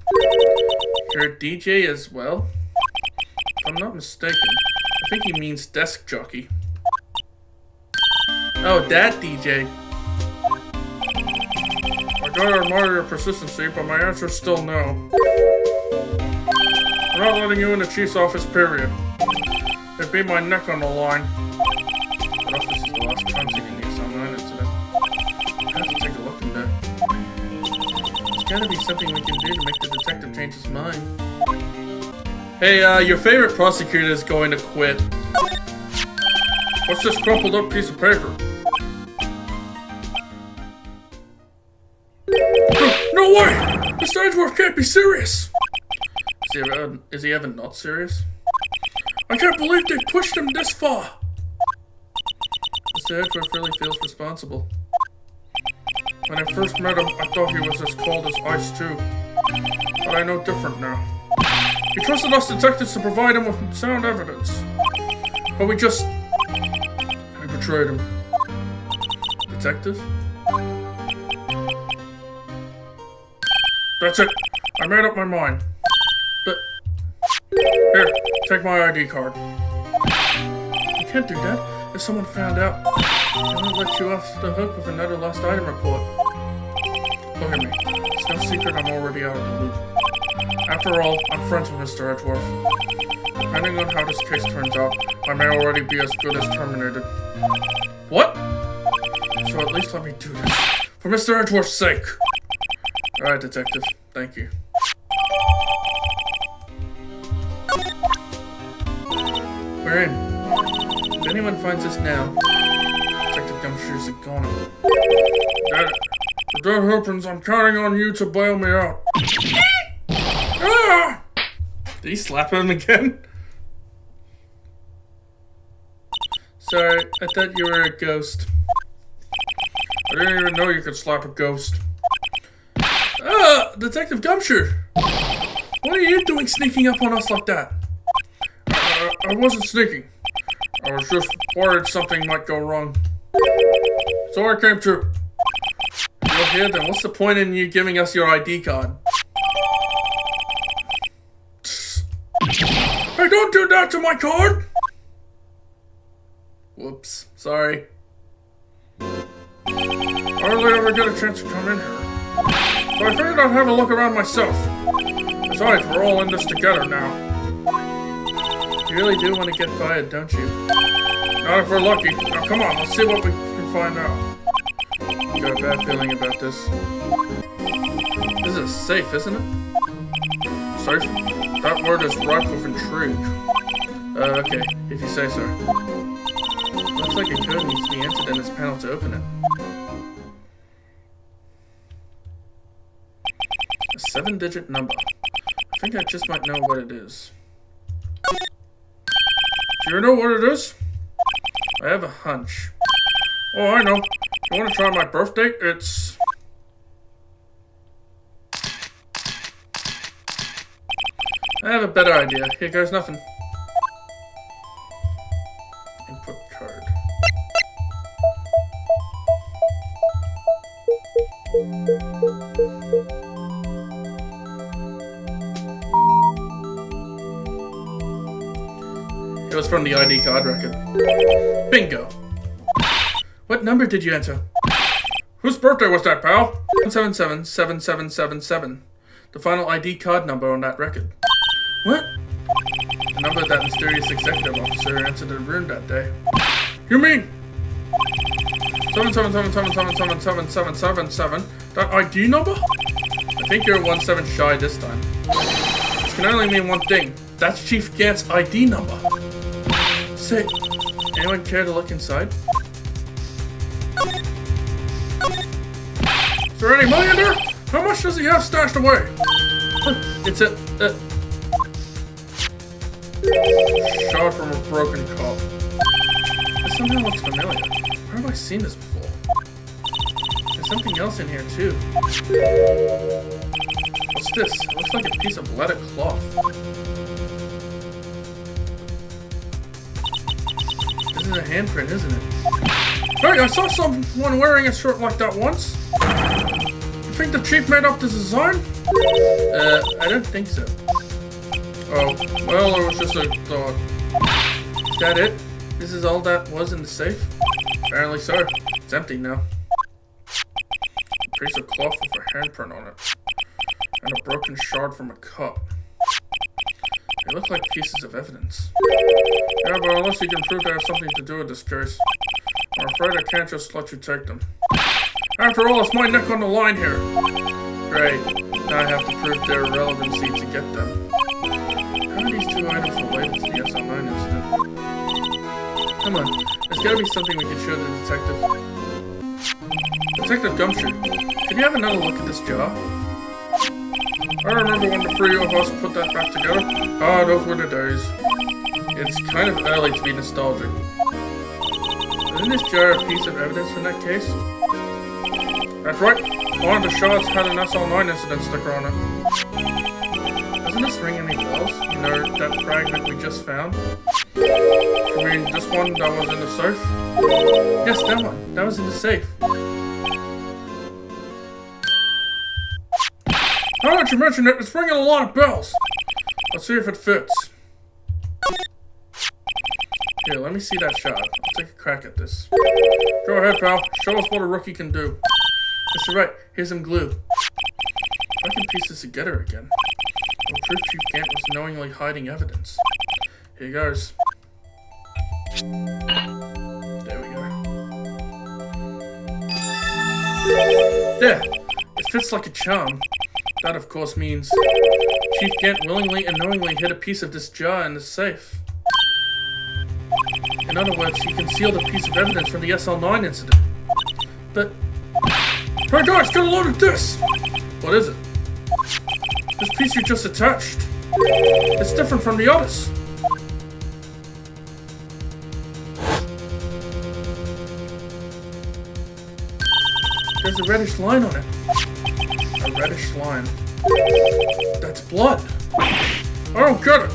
You're a DJ as well? If I'm not mistaken, I think he means desk jockey. Oh, that DJ. I gotta admire your persistency, but my answer's still no. I'm not letting you in the chief's office, period. It'd be my neck on the line. That office is the last crime scene in the SL9 incident. I have to take a look in there. There's gotta be something we can do to make the detective change his mind. Hey, your favorite prosecutor is going to quit. What's this crumpled up piece of paper? No way! Mr. Edgeworth can't be serious! Is he ever not serious? I can't believe they pushed him this far! Mr. Edgeworth really feels responsible. When I first met him, I thought he was as cold as ice too. But I know different now. He trusted us detectives to provide him with sound evidence. But we betrayed him. Detective? That's it. I made up my mind. But... Here, take my ID card. You can't do that. If someone found out, they won't let you off the hook with another lost item report. Look at me. It's no secret I'm already out of the loop. After all, I'm friends with Mr. Edgeworth. Depending on how this case turns out, I may already be as good as terminated. What? So at least let me do this. For Mr. Edgeworth's sake. Alright, Detective. Thank you. We're in. If anyone finds us now, Detective Gumshoe's a goner. If that happens, I'm counting on you to bail me out. Ah! Did he slap him again? Sorry, I thought you were a ghost. I didn't even know you could slap a ghost. Detective Gumshoe! What are you doing sneaking up on us like that? I wasn't sneaking. I was just worried something might go wrong. So I came to. You're here, then what's the point in you giving us your ID card? Hey, don't do that to my card! Whoops, sorry. I hardly ever get a chance to come in here. So I figured I'd have a look around myself. Besides, we're all in this together now. You really do want to get fired, don't you? Not if we're lucky. Now come on, let's see what we can find out. I got a bad feeling about this. This is a safe, isn't it? Safe? That word is ripe with intrigue. Okay, if you say so. Looks like a code needs to be entered in this panel to open it. A 7-digit number. I think I just might know what it is. Do you know what it is? I have a hunch. Oh, I know. You want to try my birthday? It's... I have a better idea. Here goes nothing. Input card. It was from the ID card record. Bingo! What number did you enter? Whose birthday was that, pal? 177-7777. The final ID card number on that record. What? The number that mysterious executive officer entered in the room that day. You mean 777777777? That ID number? I think you're 17 shy this time. This can only mean one thing. That's Chief Gant's ID number. Say, anyone care to look inside? Is there any money in there? How much does he have stashed away? It's a... Shot from a broken cup. This somehow looks familiar. Where have I seen this before? There's something else in here too. What's this? It looks like a piece of leather cloth. This is a handprint, isn't it? Hey, I saw someone wearing a shirt like that once. You think the chief made up this design? I don't think so. Oh, well, it was just a thought. Is that it? This is all that was in the safe? Apparently so. It's empty now. A piece of cloth with a handprint on it. And a broken shard from a cup. They look like pieces of evidence. Yeah, but unless you can prove they have something to do with this case, I'm afraid I can't just let you take them. After all, it's my neck on the line here. Right. Now I have to prove their relevancy to get them. How are these two items related to the SL9 incident? Come on, there's gotta be something we can show the detective. Detective Gumshoe, could you have another look at this jar? I remember when the three of us put that back together. Ah, those were the days. It's kind of early to be nostalgic. Isn't this jar a piece of evidence from that case? That's right. One of the shards had an SL9 incident sticker on it. Doesn't this ring any bells? You know, that fragment we just found? You mean this one that was in the safe? Yes, that one. That was in the safe. Now that you mention it, it's ringing a lot of bells. Let's see if it fits. Here, let me see that shot. I'll take a crack at this. Go ahead, pal. Show us what a rookie can do. Mr. Wright, here's some glue. If I can piece this together again, it'll prove Chief Gant was knowingly hiding evidence. Here goes. There we go. There! It's fits like a charm. That, of course, means Chief Gant willingly and knowingly hid a piece of this jar in the safe. In other words, he concealed a piece of evidence from the SL9 incident. But... Hey guys, get a load of this! What is it? This piece you just attached. It's different from the others. There's a reddish line on it. A reddish line. That's blood. I don't get it.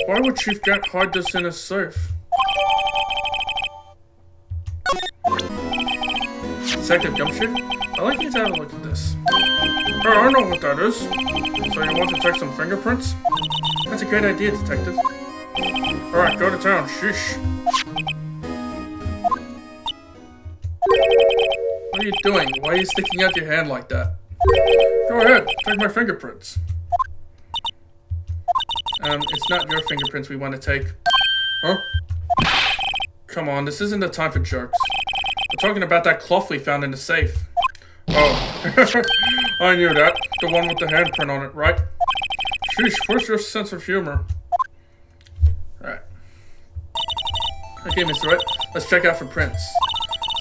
Why would Chief Gant hide this in his safe? Detective Gumshoe? I'd like you to have a look at this. Oh, I know what that is. So you want to take some fingerprints? That's a great idea, Detective. Alright, go to town. Sheesh. What are you doing? Why are you sticking out your hand like that? Go ahead, take my fingerprints. It's not your fingerprints we want to take. Huh? Come on, this isn't the time for jokes. We're talking about that cloth we found in the safe. Oh, I knew that. The one with the handprint on it, right? Sheesh, where's your sense of humor? Alright. Okay, Mr. Wright, let's check out for prints.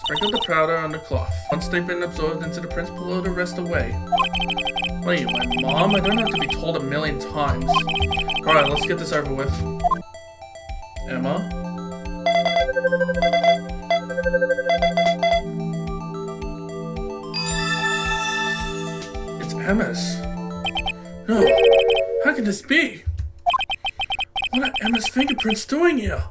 Sprinkle the powder on the cloth. Once they've been absorbed into the prints, blow the rest away. What are you, my mom? I don't have to be told 1,000,000 times. Alright, let's get this over with. Emma? It's Emma's. No, how can this be? What are Emma's fingerprints doing here?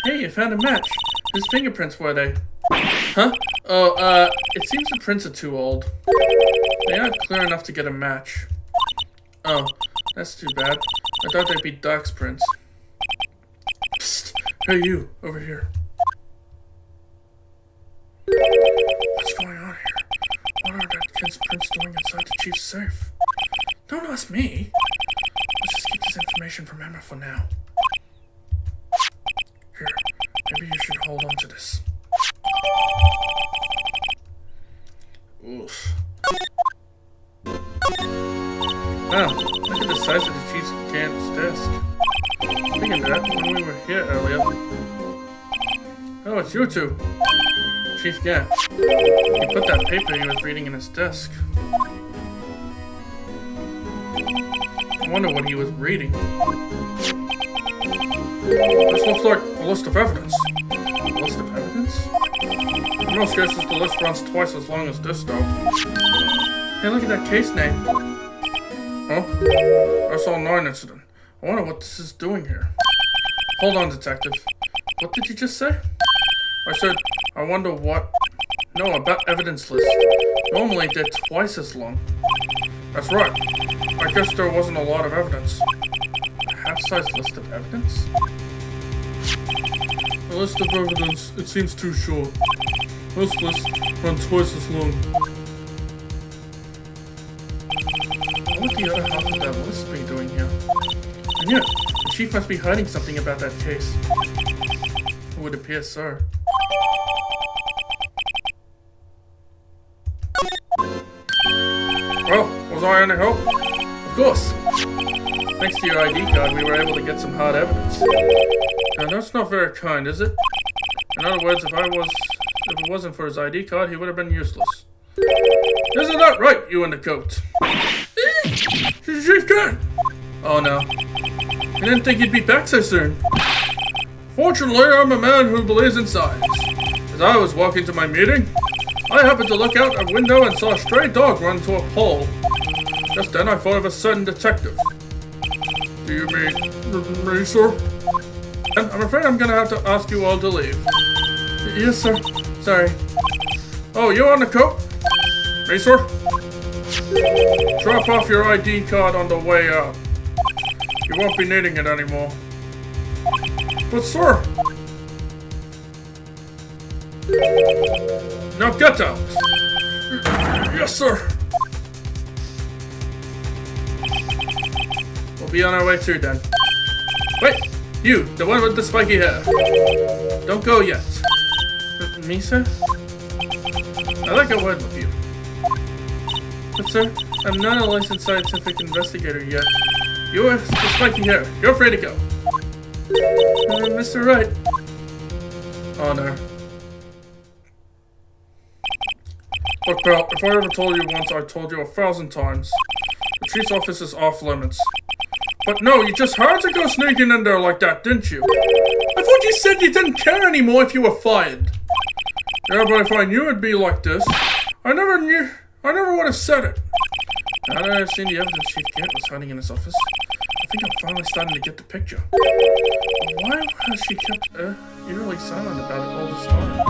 Hey, you found a match. Whose fingerprints were they? Huh? Oh, it seems the prints are too old. They aren't clear enough to get a match. Oh, that's too bad. I thought they'd be Doc's prints. Psst! Hey you, over here. What's going on here? What are that kid's prints doing inside the chief's safe? Don't ask me. Let's just keep this information from Emma for now. Here, maybe you should hold on to this. Oof. Oh, look at the size of the Chief Gant's desk. Speaking of that, when we were here earlier... Oh, it's you two. Chief Gant. He put that paper he was reading in his desk. I wonder what he was reading. This looks like a list of evidence. A list of evidence? In most cases, the list runs twice as long as this, though. Hey, look at that case name. Huh? SL9 incident. I wonder what this is doing here. Hold on, Detective. What did you just say? I said, I wonder what... No, about evidence list. Normally, they're twice as long. That's right. I guess there wasn't a lot of evidence. A half-size list of evidence? A list of evidence, it seems too short. Most lists run twice as long. What would the other half of that list be doing here? And yet, the chief must be hiding something about that case. It would appear so. Well, was I any help? Of course. Thanks to your ID card, we were able to get some hard evidence. Now, that's not very kind, is it? In other words, if it wasn't for his ID card, he would have been useless. Isn't that right, you in the coat? Chief Gant! Oh no. I didn't think you'd be back so soon. Fortunately, I'm a man who believes in science. As I was walking to my meeting, I happened to look out a window and saw a stray dog run to a pole. Just then I thought of a certain detective. Do you mean me, sir? And I'm afraid I'm gonna have to ask you all to leave. Yes, sir. Sorry. Oh, you on the coat? Me, sir? Drop off your ID card on the way out. You won't be needing it anymore. But, sir... Now get out! Yes, sir! We'll be on our way too, then. Wait! You, the one with the spiky hair. Don't go yet. Me, sir? I'd like a word with you. But sir, I'm not a licensed scientific investigator yet. You are spiky hair. You're free to go. Mr. Wright. Oh no. Look, pal, if I ever told you once, I told you 1,000 times. The chief's office is off limits. But no, you just had to go sneaking in there like that, didn't you? I thought you said you didn't care anymore if you were fired. Yeah, but if I knew it'd be like this, I never would have said it. Now that I've seen the evidence Chief Gant was hiding in his office, I think I'm finally starting to get the picture. Why has she kept eerily silent about it all this time?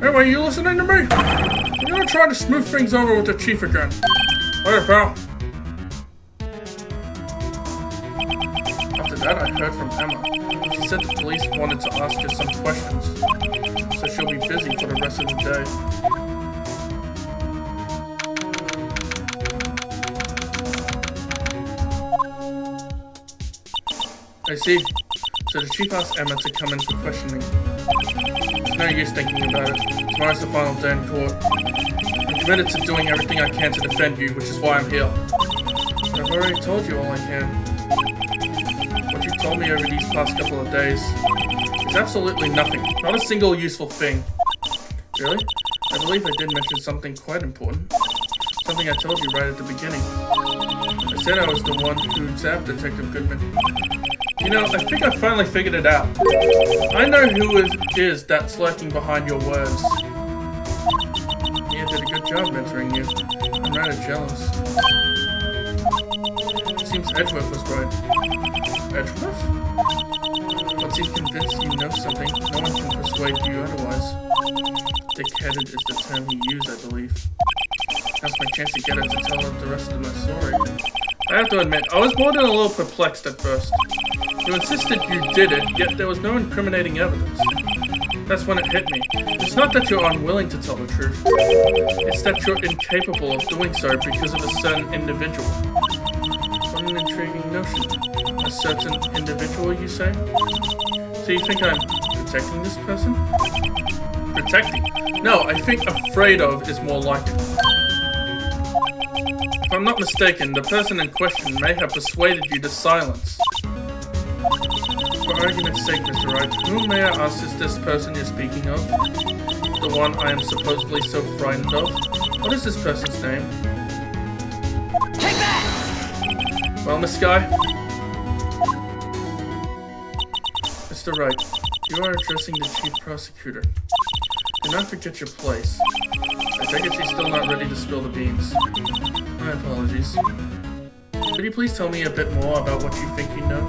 Anyway, you listening to me? I'm gonna try to smooth things over with the chief again. Later, pal. After that, I heard from Emma. She said the police wanted to ask her some questions, so she'll be busy for the rest of the day. I see. So the chief asked Emma to come in for questioning. There's no use thinking about it. Tomorrow's the final day in court. I'm committed to doing everything I can to defend you, which is why I'm here. But I've already told you all I can. What you've told me over these past couple of days is absolutely nothing. Not a single useful thing. Really? I believe I did mention something quite important. Something I told you right at the beginning. I said I was the one who zapped Detective Goodman. You know, I think I finally figured it out. I know who it is that's lurking behind your words. Mia did a good job mentoring you. I'm rather jealous. It seems Edgeworth was right. Edgeworth? Once he's convinced you know something, no one can persuade you otherwise. Dick-headed is the term he used, I believe. Now's my chance to get her to tell her the rest of my story. I have to admit, I was more than a little perplexed at first. You insisted you did it, yet there was no incriminating evidence. That's when it hit me. It's not that you're unwilling to tell the truth. It's that you're incapable of doing so because of a certain individual. What an intriguing notion. A certain individual, you say? So you think I'm protecting this person? Protecting? No, I think afraid of is more like it. If I'm not mistaken, the person in question may have persuaded you to silence. For argument's sake, Mr. Wright, whom may I ask is this person you're speaking of? The one I am supposedly so frightened of? What is this person's name? Take that! Well, Miss Guy? Mr. Wright, you are addressing the chief prosecutor. Do not forget your place. I take it she's still not ready to spill the beans. My apologies. Could you please tell me a bit more about what you think you know?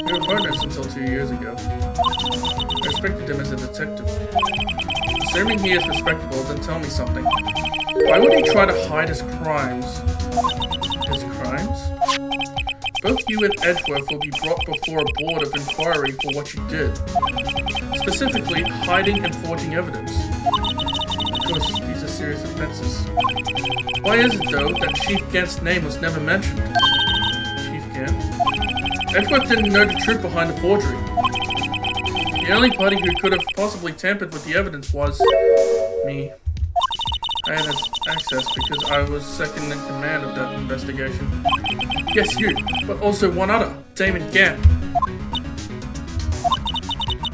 We were partners until 2 years ago. I respected him as a detective. Assuming he is respectable, then tell me something. Why would he try to hide his crimes? His crimes? Both you and Edgeworth will be brought before a board of inquiry for what you did. Specifically, hiding and forging evidence. Of course, these are serious offenses. Why is it, though, that Chief Gant's name was never mentioned? Chief Gant? Edgeworth didn't know the truth behind the forgery. The only party who could have possibly tampered with the evidence was me. I had access because I was second in command of that investigation. Yes, you, but also one other, Damon Gant.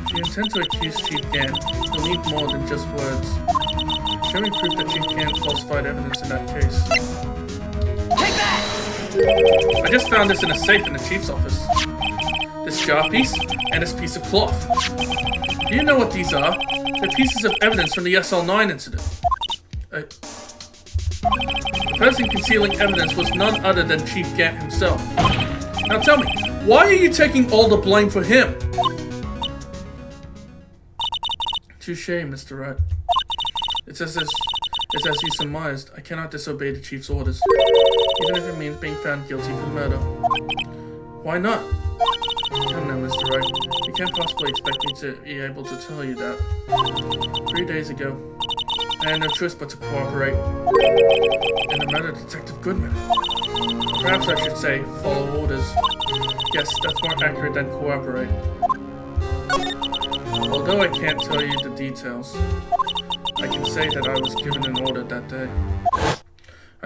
If you intend to accuse Chief Gant, you'll need more than just words. Show me proof that Chief Gant falsified evidence in that case. Take that! I just found this in a safe in the chief's office. This jar piece and this piece of cloth. Do you know what these are? They're pieces of evidence from the SL9 incident. The person concealing evidence was none other than Chief Gant himself. Now tell me, why are you taking all the blame for him? Touché, Mr. Wright. It's as you surmised, I cannot disobey the chief's orders, even if it means being found guilty for murder. Why not? Come now, Mr. Wright. You can't possibly expect me to be able to tell you that. 3 days ago, I had no choice but to cooperate in the murder of Detective Goodman. Perhaps I should say, follow orders. Yes, that's more accurate than cooperate. Although I can't tell you the details, I can say that I was given an order that day.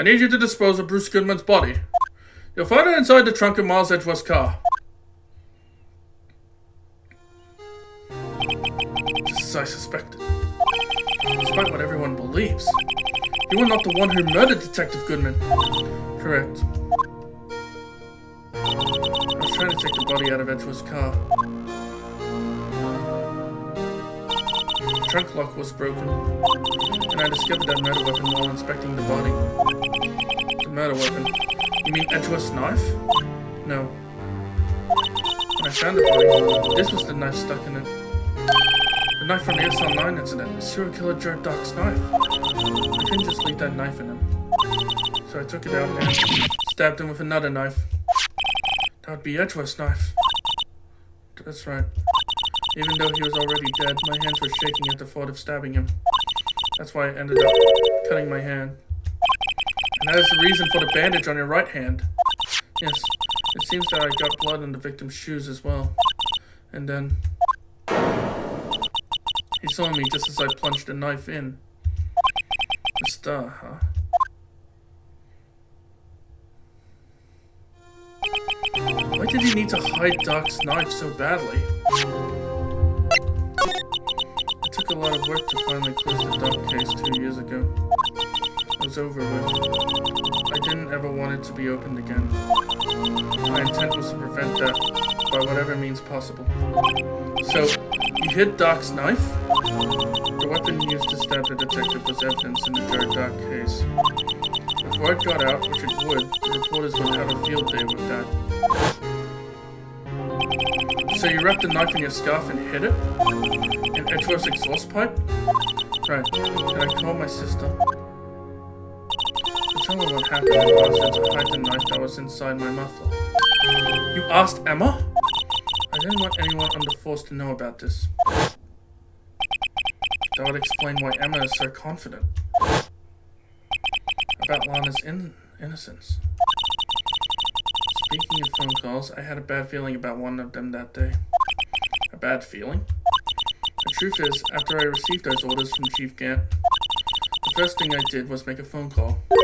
I need you to dispose of Bruce Goodman's body. You'll find it inside the trunk of Miles Edgeworth's car. Just as I suspected. Despite what everyone believes, you were not the one who murdered Detective Goodman. Correct. I was trying to take the body out of Edgeworth's car. The trunk lock was broken, and I discovered that murder weapon while inspecting the body. The murder weapon? You mean Edgeworth's knife? No. When I found the body, this was the knife stuck in it. The knife from the SL9 incident, serial killer Joe Duck's knife. I couldn't just leave that knife in him. So I took it out and stabbed him with another knife. That would be Edgeworth's knife. That's right. Even though he was already dead, my hands were shaking at the thought of stabbing him. That's why I ended up cutting my hand. And that is the reason for the bandage on your right hand. Yes, it seems that I got blood on the victim's shoes as well. And then he saw me just as I plunged the knife in. A star, huh? Why did he need to hide Doc's knife so badly? It took a lot of work to finally close the Doc case 2 years ago. It was over with. I didn't ever want it to be opened again. My intent was to prevent that by whatever means possible. So, you hid Doc's knife? The weapon used to stab the detective was evidence in the Jared Doc case. If word got out, which it would, the reporters would have a field day with that. So you wrapped the knife in your scarf and hid it? In Edgeworth's exhaust pipe? Right. And I called my sister. I told her what happened and asked her to hide the knife that was inside my muffler. You asked Emma? I didn't want anyone on the force to know about this. That would explain why Emma is so confident about Lana's innocence. Speaking of phone calls, I had a bad feeling about one of them that day. A bad feeling? The truth is, after I received those orders from Chief Gant, the first thing I did was make a phone call. A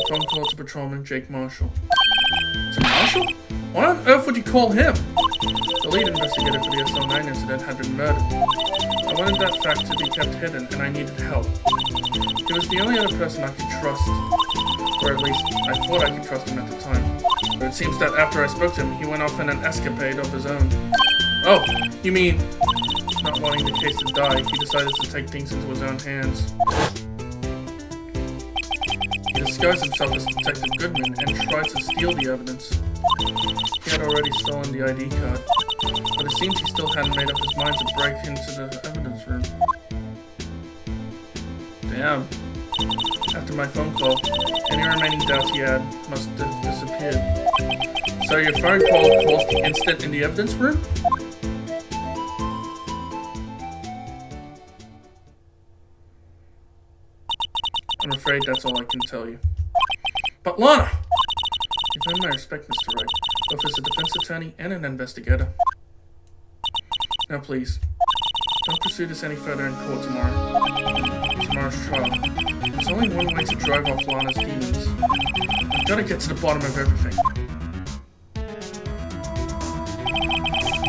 phone call to Patrolman Jake Marshall. To Marshall? Why on earth would you call him? The lead investigator for the SL9 incident had been murdered. I wanted that fact to be kept hidden, and I needed help. He was the only other person I could trust. Or at least, I thought I could trust him at the time. But it seems that after I spoke to him, he went off in an escapade of his own. Oh, you mean, not wanting the case to die, he decided to take things into his own hands. He disguised himself as Detective Goodman and tried to steal the evidence. He had already stolen the ID card, but it seems he still hadn't made up his mind to break into the evidence room. Damn. After my phone call, any remaining doubts he had must have disappeared. So your phone call caused the incident in the evidence room? I'm afraid that's all I can tell you. But Lana! You've earned my respect, Mr. Wright, both as a defense attorney and an investigator. Now please, don't pursue this any further in court tomorrow's trial. There's only one way to drive off Lana's demons. I've got to get to the bottom of everything.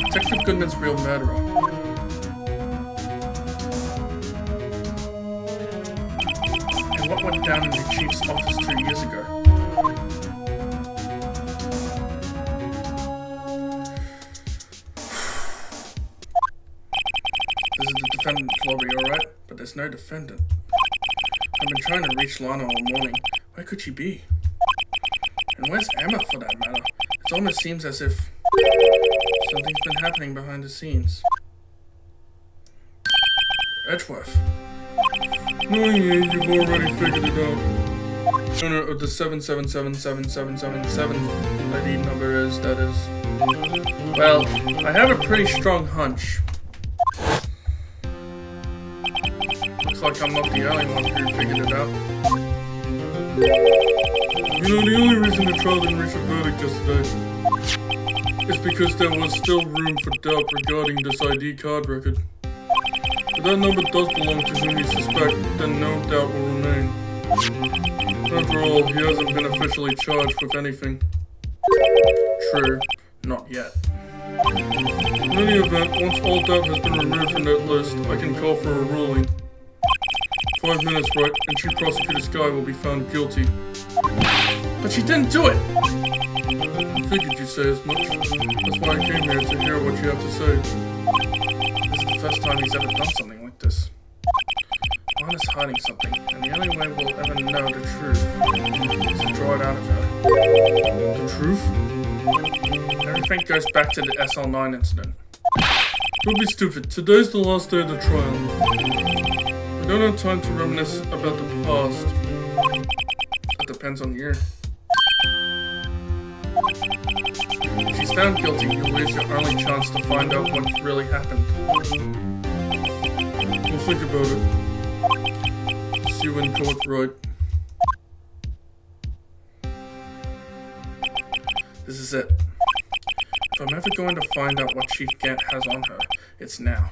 Detective Goodman's real murderer. And what went down in the chief's office 2 years ago? This is the defendant's lobby, alright? But there's no defendant. I've been trying to reach Lana all morning. Where could she be? And where's Emma, for that matter? It almost seems as if something's been happening behind the scenes. Edgeworth. Knowing you, you've already figured it out. Owner of the 7777777 ID number is, that is. Well, I have a pretty strong hunch. Looks like I'm not the only one who figured it out. You know, the only reason the trial didn't reach a verdict yesterday is because there was still room for doubt regarding this ID card record. If that number does belong to whom you suspect, then no doubt will remain. After all, he hasn't been officially charged with anything. True. Not yet. In any event, once all doubt has been removed from that list, I can call for a ruling. 5 minutes, Wright, and Chief Prosecutor Sky will be found guilty. But she didn't do it! I figured you'd say as much. That's why I came here, to hear what you have to say. This is the first time he's ever done something like this. Lana's hiding something, and the only way we'll ever know the truth is to draw it out of her. The truth? Everything goes back to the SL9 incident. Don't be stupid. Today's the last day of the trial. I don't have time to reminisce about the past. It depends on you. If she's found guilty, you lose your only chance to find out what really happened. We'll think about it. See you in court, Wright. This is it. If I'm ever going to find out what Chief Gant has on her, it's now.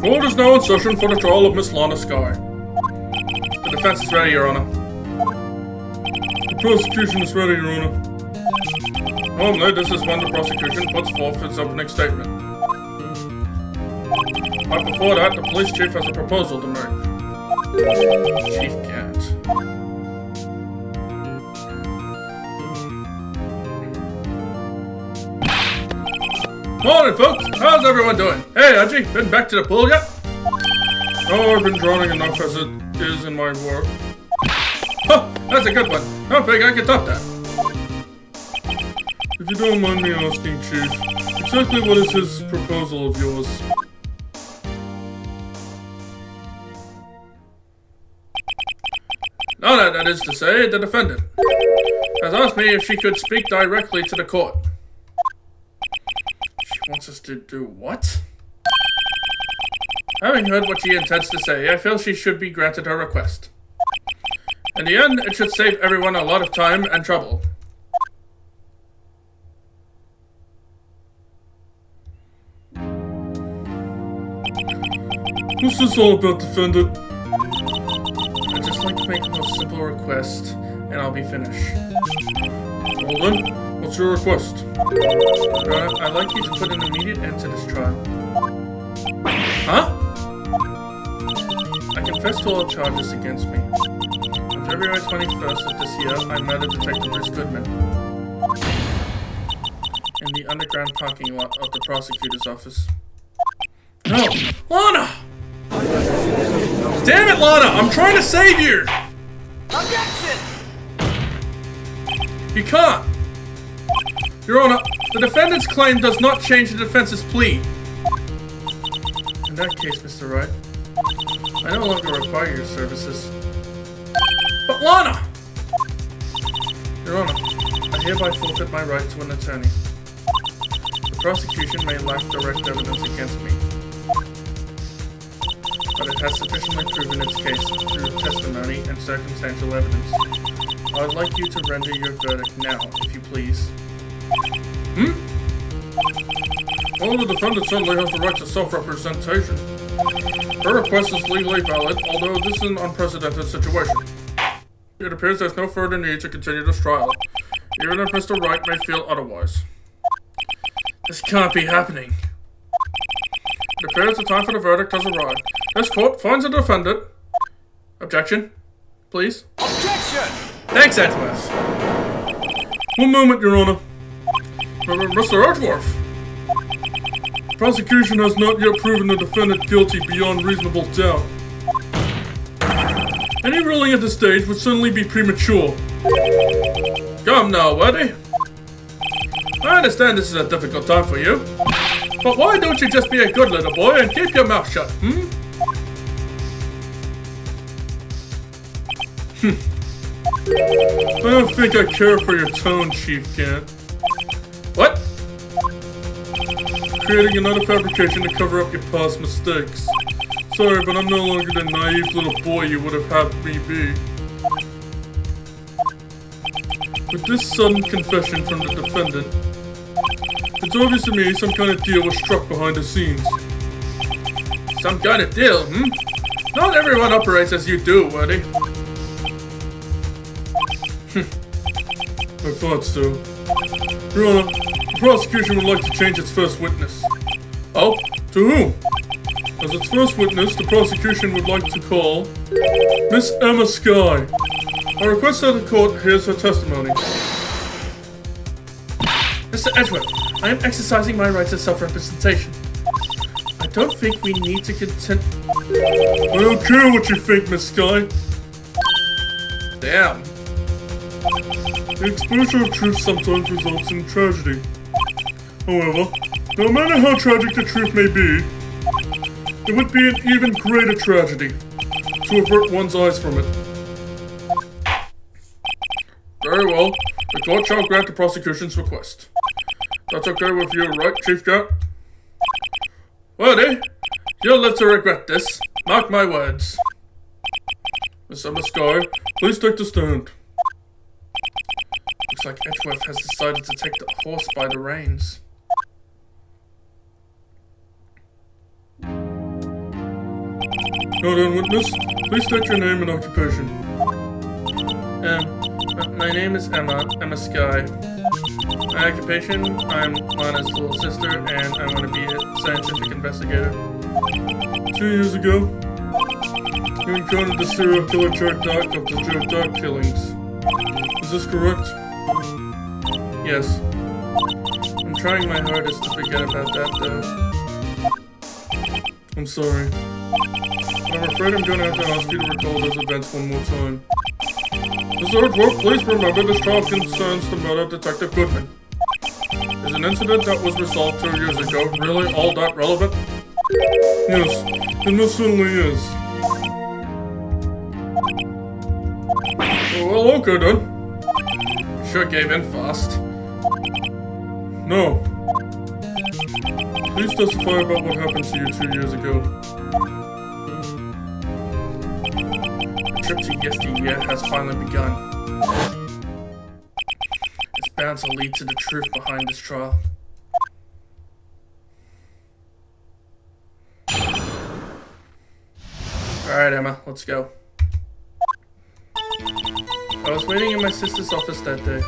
Court is now in session for the trial of Miss Lana Sky. The defense is ready, Your Honor. The prosecution is ready, Your Honor. Normally, this is when the prosecution puts forth its opening statement. But before that, the police chief has a proposal to make. Chief Gant. Morning, folks! How's everyone doing? Hey, Archie, been back to the pool yet? Oh, I've been drowning enough as it is in my work. Huh, that's a good one. I think I can top that. If you don't mind me asking, Chief, exactly what is his proposal of yours? Lana, that is to say, the defendant, has asked me if she could speak directly to the court. She wants us to do what? Having heard what she intends to say, I feel she should be granted her request. In the end, it should save everyone a lot of time and trouble. What's this all about, defendant? I'd just like to make a most simple request, and I'll be finished. Well then, what's your request? I'd like you to put an immediate end to this trial. Huh? I confess to all charges against me. On February 21st of this year, I murdered Detective Bruce Goodman in the underground parking lot of the prosecutor's office. No! Lana! Damn it, Lana! I'm trying to save you! Objection! You can't! Your Honor, the defendant's claim does not change the defense's plea. In that case, Mr. Wright, I no longer require your services. But Lana! Your Honor, I hereby forfeit my right to an attorney. The prosecution may lack direct evidence against me, but it has sufficiently proven its case through testimony and circumstantial evidence. I would like you to render your verdict now, if you please. Well, the defendant certainly has the right to self-representation. Her request is legally valid, although this is an unprecedented situation. It appears there's no further need to continue this trial, even if Mr. Wright may feel otherwise. This can't be happening. It appears the time for the verdict has arrived. This court finds the defendant... Objection, please. Objection! Thanks, Edgeworth. One moment, Your Honor. Mr. Edgeworth. The prosecution has not yet proven the defendant guilty beyond reasonable doubt. Any ruling at this stage would certainly be premature. Come now, Weddy. I understand this is a difficult time for you, but why don't you just be a good little boy and keep your mouth shut, I don't think I care for your tone, Chief Gant. What? Creating another fabrication to cover up your past mistakes. Sorry, but I'm no longer the naive little boy you would have had me be. With this sudden confession from the defendant, it's obvious to me some kind of deal was struck behind the scenes. Some kind of deal, hmm? Not everyone operates as you do, Woody. I thought so. Your Honor, the prosecution would like to change its first witness. Oh? To whom? As its first witness, the prosecution would like to call Miss Emma Skye. I request that the court hears her testimony. Mr. Edgeworth, I am exercising my rights of self-representation. I don't think we need to contend... I don't care what you think, Miss Skye. Damn. The exposure of truth sometimes results in tragedy. However, no matter how tragic the truth may be, it would be an even greater tragedy to avert one's eyes from it. Very well. The court shall grant the prosecution's request. That's okay with you, right, Chief Cat? Woody, you'll live to regret this. Mark my words. Miss Emma Skye, please take the stand. Looks like Edgeworth has decided to take the horse by the reins. Well done, witness. Please state your name and occupation. My name is Emma Skye. My occupation, I'm Lana's little sister, and I want to be a scientific investigator. 2 years ago, you encountered the serial killer Joe Dark of the Joe Dark killings. Is this correct? Yes. I'm trying my hardest to forget about that, though. I'm sorry. But I'm afraid I'm gonna have to ask you to recall those events one more time. Mr. Edgeworth, please remember this trial concerns the murder of Detective Goodman. Is an incident that was resolved 2 years ago really all that relevant? Yes, it most certainly is. Well, okay then. Sure gave in fast. No. Please testify about what happened to you 2 years ago. The trip to yesteryear has finally begun. It's bound to lead to the truth behind this trial. Alright, Emma, let's go. I was waiting in my sister's office that day.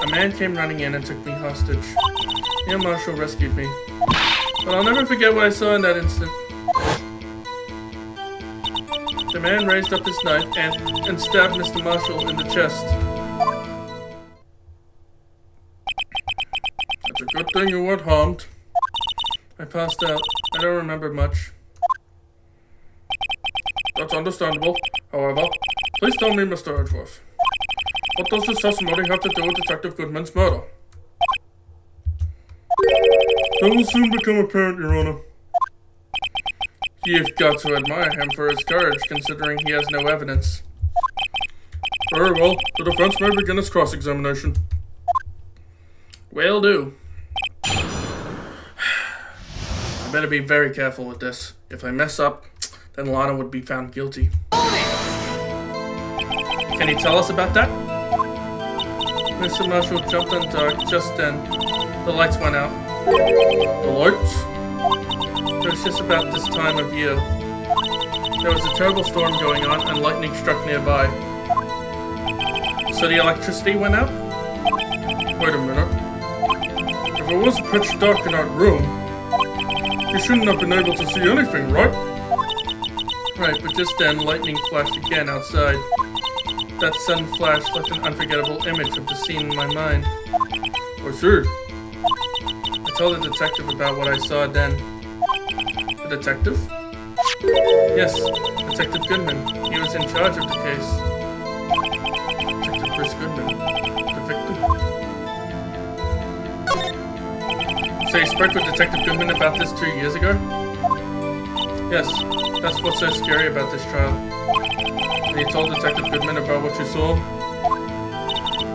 A man came running in and took me hostage. Neil Marshall rescued me. But I'll never forget what I saw in that instant. The man raised up his knife and stabbed Mr. Marshall in the chest. It's a good thing you weren't harmed. I passed out. I don't remember much. That's understandable. However, please tell me, Mr. Edgeworth, what does this testimony have to do with Detective Goodman's murder? That will soon become apparent, Your Honor. You've got to admire him for his courage, considering he has no evidence. Very well. The defense may begin its cross-examination. Will do. I better be very careful with this. If I mess up, then Lana would be found guilty. Can you tell us about that? Mr. Marshall jumped on Doug just then. The lights went out. The lights? It was just about this time of year. There was a terrible storm going on and lightning struck nearby. So the electricity went out? Wait a minute. If it was pitch dark in that room, you shouldn't have been able to see anything, right? Right, but just then lightning flashed again outside. That sudden flash left an unforgettable image of the scene in my mind. I see. I told the detective about what I saw then. The detective? Yes, Detective Goodman. He was in charge of the case. Detective Chris Goodman. The victim. So you spoke with Detective Goodman about this 2 years ago? Yes, that's what's so scary about this trial. And you told Detective Goodman about what you saw?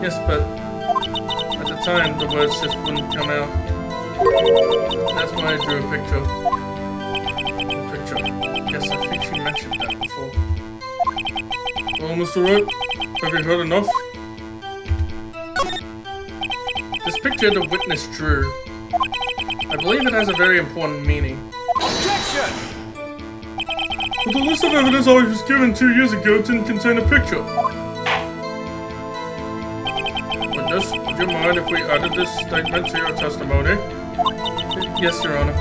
Yes, but at the time, the words just wouldn't come out. That's why I drew a picture. Yes, I think she mentioned that before. Well, Mr. Wright, have you heard enough? This picture the witness drew, I believe it has a very important meaning. Objection! But the list of evidence I was given 2 years ago didn't contain a picture. Witness, would you mind if we added this statement to your testimony? Yes, Your Honor.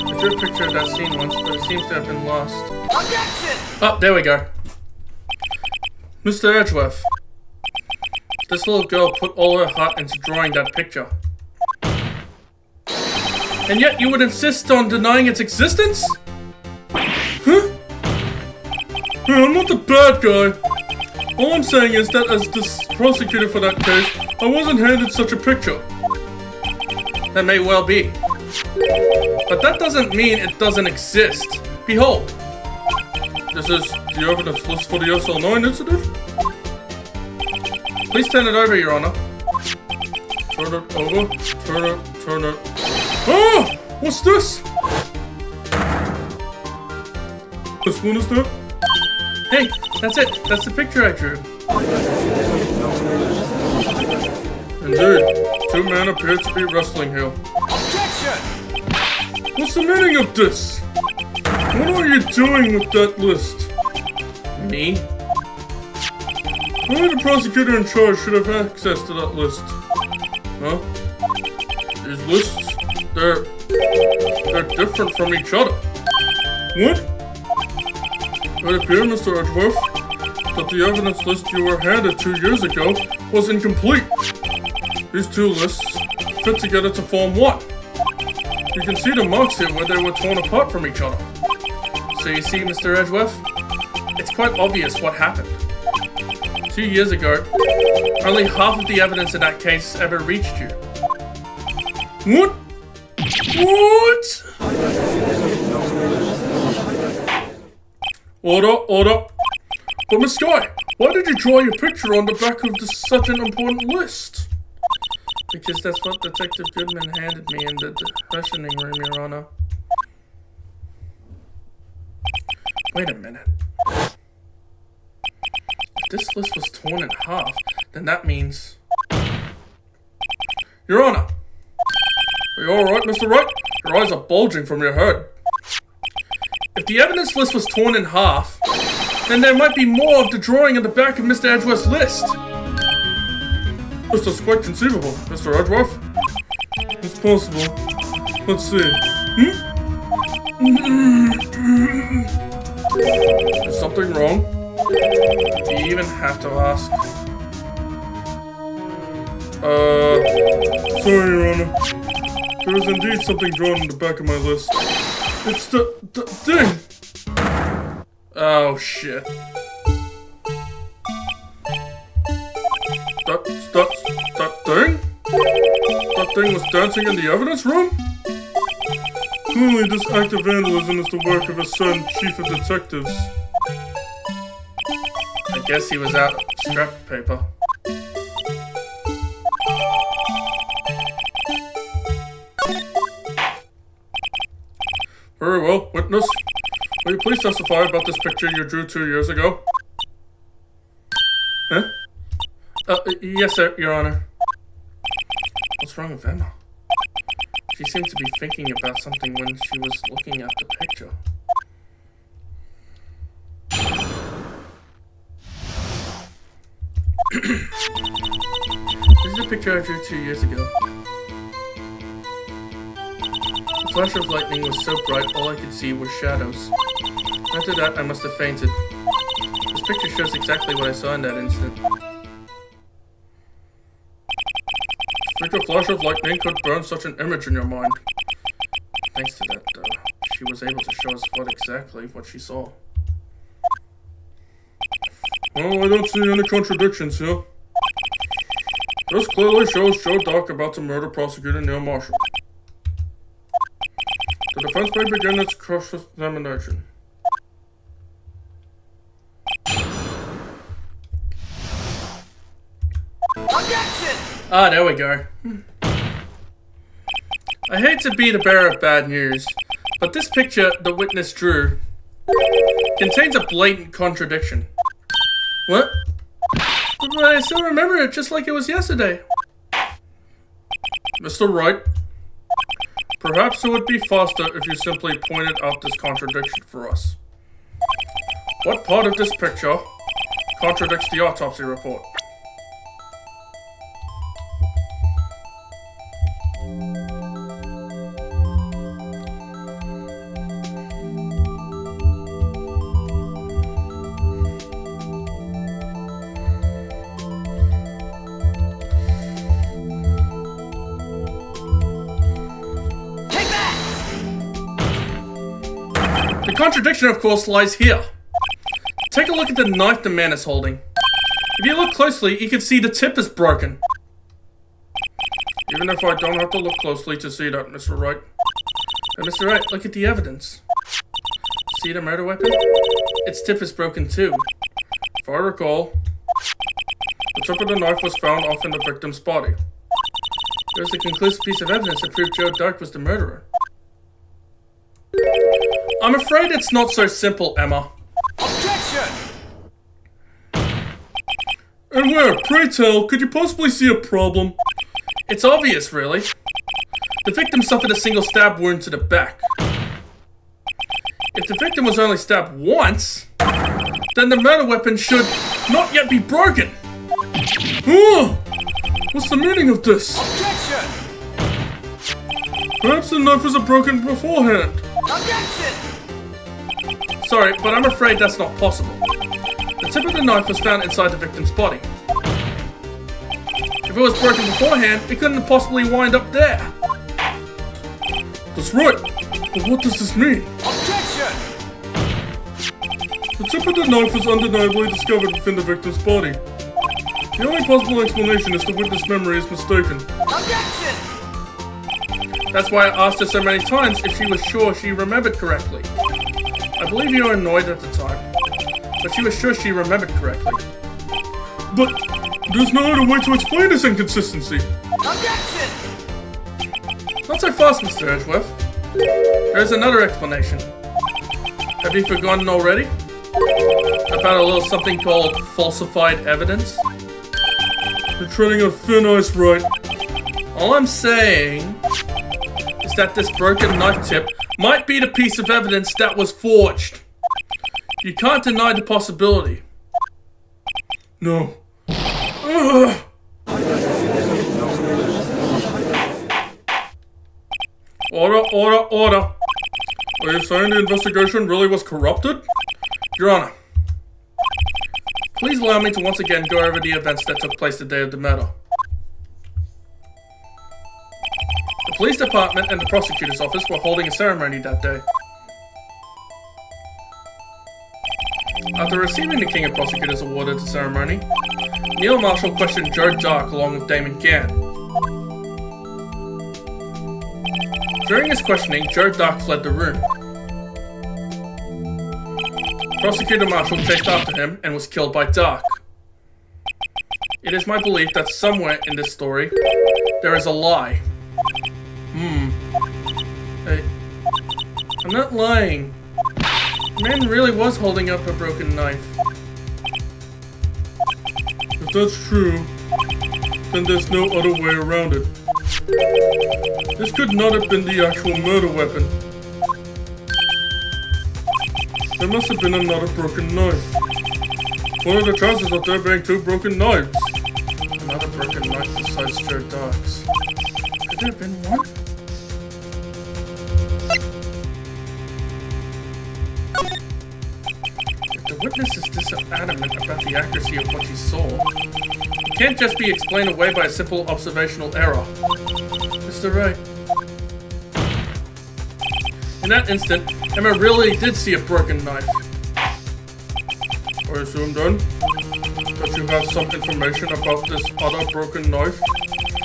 I drew a picture of that scene once, but it seems to have been lost. Objection! Oh, there we go. Mr. Edgeworth, this little girl put all her heart into drawing that picture. And yet you would insist on denying its existence? Huh? Hey, I'm not the bad guy. All I'm saying is that as the prosecutor for that case, I wasn't handed such a picture. That may well be. But that doesn't mean it doesn't exist. Behold. This is the evidence list for the SL9 incident? Please turn it over, Your Honor. Turn it over, turn it. Ah! What's this? This one is that? Hey, that's it. That's the picture I drew. Indeed. 2 men appear to be wrestling here. Objection! What's the meaning of this? What are you doing with that list? Me? Only the prosecutor in charge should have access to that list. Huh? These lists, they're different from each other. What? It appears, Mr. Edgeworth, that the evidence list you were handed 2 years ago was incomplete. These 2 lists fit together to form one. You can see the marks here where they were torn apart from each other. So you see, Mr. Edgeworth, it's quite obvious what happened. 2 years ago, only half of the evidence in that case ever reached you. What? What? Order. But Miss Sky, why did you draw your picture on the back of such an important list? Because that's what Detective Goodman handed me in the questioning room, Your Honor. Wait a minute. If this list was torn in half, then that means... Your Honor! Are you alright, Mr. Wright? Your eyes are bulging from your head. If the evidence list was torn in half, then there might be more of the drawing on the back of Mr. Edgeworth's list. This is quite conceivable, Mr. Edgeworth. It's possible. Let's see. Is something wrong? Do you even have to ask? Sorry, Your Honor. There is indeed something drawn on the back of my list. It's the thing! Oh, shit. That thing? That thing was dancing in the evidence room? Clearly, this act of vandalism is the work of a certain chief of detectives. I guess he was out of scrap paper. Very well, witness. Will you please testify about this picture you drew 2 years ago? Huh? Yes, sir, Your Honor. What's wrong with Emma? She seemed to be thinking about something when she was looking at the picture. This is a picture I drew 2 years ago. The flash of lightning was so bright, all I could see were shadows. After that, I must have fainted. This picture shows exactly what I saw in that instant. Think a flash of lightning could burn such an image in your mind. Thanks to that, she was able to show us what she saw. Well, I don't see any contradictions here. This clearly shows Joe Dock about to murder prosecutor Neil Marshall. The defense may begin its cross-examination. Objection! Ah, there we go. I hate to be the bearer of bad news, but this picture the witness drew contains a blatant contradiction. What? But I still remember it just like it was yesterday. Mr. Wright, Perhaps it would be faster if you simply pointed out this contradiction for us. What part of this picture contradicts the autopsy report? The contradiction, of course, lies here. Take a look at the knife the man is holding. If you look closely, you can see the tip is broken. Even if I don't have to look closely to see that, Mr. Wright. But Mr. Wright, look at the evidence. See the murder weapon? Its tip is broken too. If I recall, the tip of the knife was found off in the victim's body. There was a conclusive piece of evidence that proved Joe Dark was the murderer. I'm afraid it's not so simple, Emma. Objection! And where, pray tell, could you possibly see a problem? It's obvious, really. The victim suffered a single stab wound to the back. If the victim was only stabbed once, then the murder weapon should not yet be broken. Oh! What's the meaning of this? Objection! Perhaps the knife was broken beforehand. Objection! Sorry, but I'm afraid that's not possible. The tip of the knife was found inside the victim's body. If it was broken beforehand, it couldn't possibly wind up there. That's right, but what does this mean? Objection! The tip of the knife was undeniably discovered within the victim's body. The only possible explanation is the witness memory is mistaken. Objection! That's why I asked her so many times if she was sure she remembered correctly. I believe you were annoyed at the time, but she was sure she remembered correctly. But there's no other way to explain this inconsistency. Objection! Not so fast, Mr. Edgeworth. There's another explanation. Have you forgotten already? About a little something called falsified evidence? You're treading on thin ice, Wright. All I'm saying is that this broken knife tip might be the piece of evidence that was forged. You can't deny the possibility. No. Ugh. Order, order, order. Are you saying the investigation really was corrupted? Your Honor, please allow me to once again go over the events that took place the day of the murder. The police department and the prosecutor's office were holding a ceremony that day. After receiving the King of Prosecutors award at the ceremony, Neil Marshall questioned Joe Dark along with Damon Gann. During his questioning, Joe Dark fled the room. Prosecutor Marshall chased after him and was killed by Dark. It is my belief that somewhere in this story, there is a lie. Hey, I'm not lying. The man really was holding up a broken knife. If that's true, then there's no other way around it. This could not have been the actual murder weapon. There must have been another broken knife. What are the chances of there being two broken knives? Another broken knife besides Joe Dark's. Could there have been one? If the witness is this adamant about the accuracy of what he saw, it can't just be explained away by a simple observational error. Mr. Wright. In that instant, Emma really did see a broken knife. I assume then that you have some information about this other broken knife.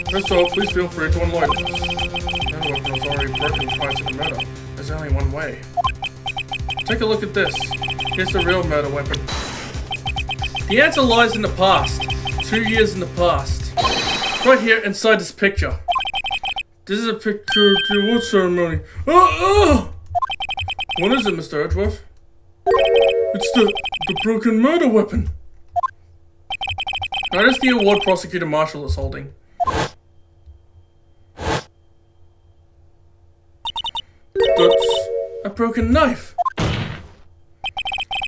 If so, please feel free to enlighten us. The murder weapon was already broken prior to the murder. There's only one way. Take a look at this. Here's the real murder weapon. The answer lies in the past. 2 years in the past. Right here inside this picture. This is a picture to what ceremony? What is it, Mr. Edgeworth? It's the broken murder weapon. Notice the award Prosecutor Marshall is holding. broken knife.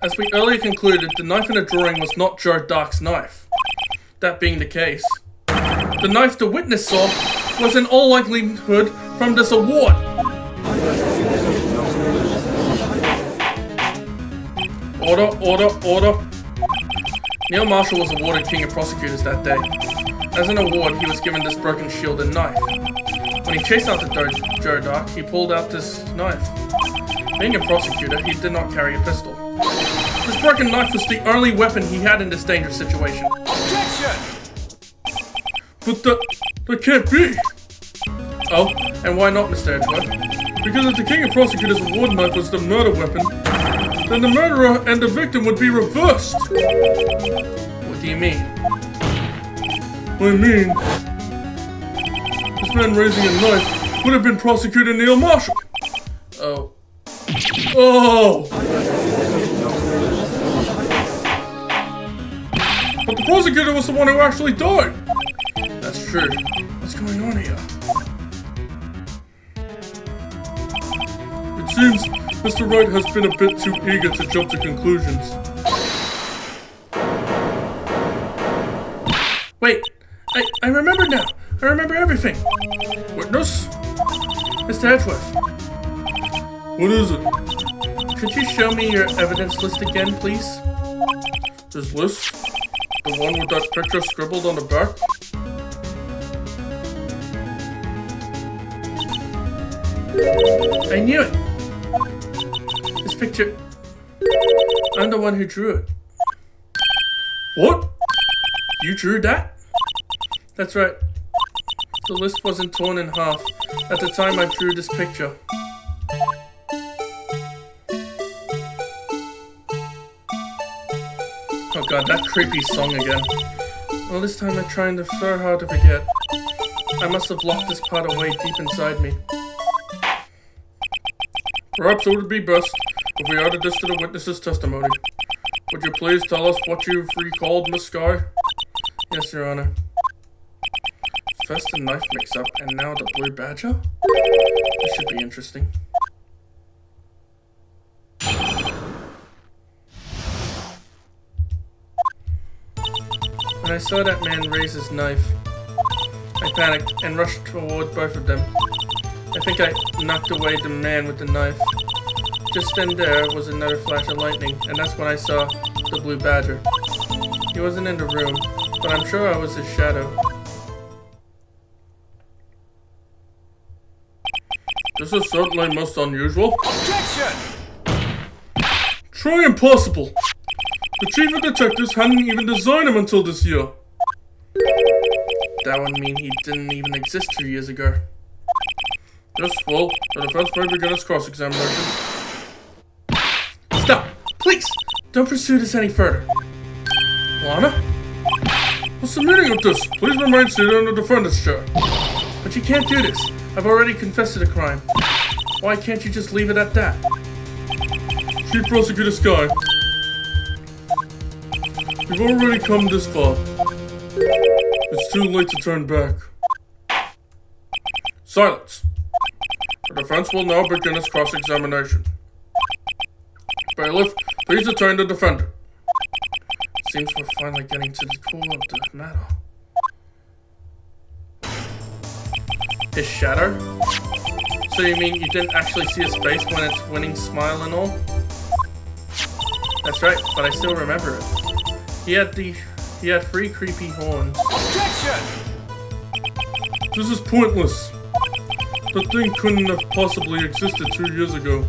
As we earlier concluded, the knife in the drawing was not Joe Dark's knife. That being the case, the knife the witness saw was in all likelihood from this award. Order. Neil Marshall was awarded King of Prosecutors that day. As an award, he was given this broken shield and knife. When he chased after Joe Dark, he pulled out this knife. Being a prosecutor, he did not carry a pistol. This broken knife was the only weapon he had in this dangerous situation. Objection! But that can't be! Oh, and why not, Mr. Edgeworth? Because if the King of Prosecutors' award knife was the murder weapon, then the murderer and the victim would be reversed! What do you mean? I mean, this man raising a knife would have been Prosecutor Neil Marshall! Oh. Oh! But the prosecutor was the one who actually died! That's true. What's going on here? It seems Mr. Wright has been a bit too eager to jump to conclusions. Wait, I remember now. I remember everything. Witness? Mr. Edgeworth, What is it? could you show me your evidence list again, please? This list? The one with that picture scribbled on the back? I knew it. This picture, I'm the one who drew it. What? You drew that? That's right. The list wasn't torn in half at the time I drew this picture. Oh god, that creepy song again. All this time I'm trying so hard to forget. I must have locked this part away deep inside me. Perhaps it would be best if we added this to the witness's testimony. Would you please tell us what you've recalled, Miss Skye? Yes, Your Honor. First the knife mix-up, and now the blue badger? This should be interesting. When I saw that man raise his knife, I panicked and rushed toward both of them. I think I knocked away the man with the knife. Just then there was another flash of lightning, and that's when I saw the blue badger. He wasn't in the room, but I'm sure I was his shadow. This is certainly most unusual. Objection! Try impossible! The chief of detectives hadn't even designed him until this year. That would mean he didn't even exist 2 years ago. Yes, well, the defense may begin its cross-examination. Stop! Please! Don't pursue this any further. Lana? What's the meaning of this? Please remain seated in the defendant's chair. But you can't do this. I've already confessed to the crime. Why can't you just leave it at that? Chief Prosecutor Skye, you've already come this far. It's too late to turn back. Silence. The defense will now begin its cross-examination. Bailiff, please detain the defendant. Seems we're finally getting to the core of the matter. His shadow? So you mean you didn't actually see his face when it's winning smile and all? That's right, but I still remember it. He had 3 creepy horns. Objection! This is pointless. The thing couldn't have possibly existed 2 years ago.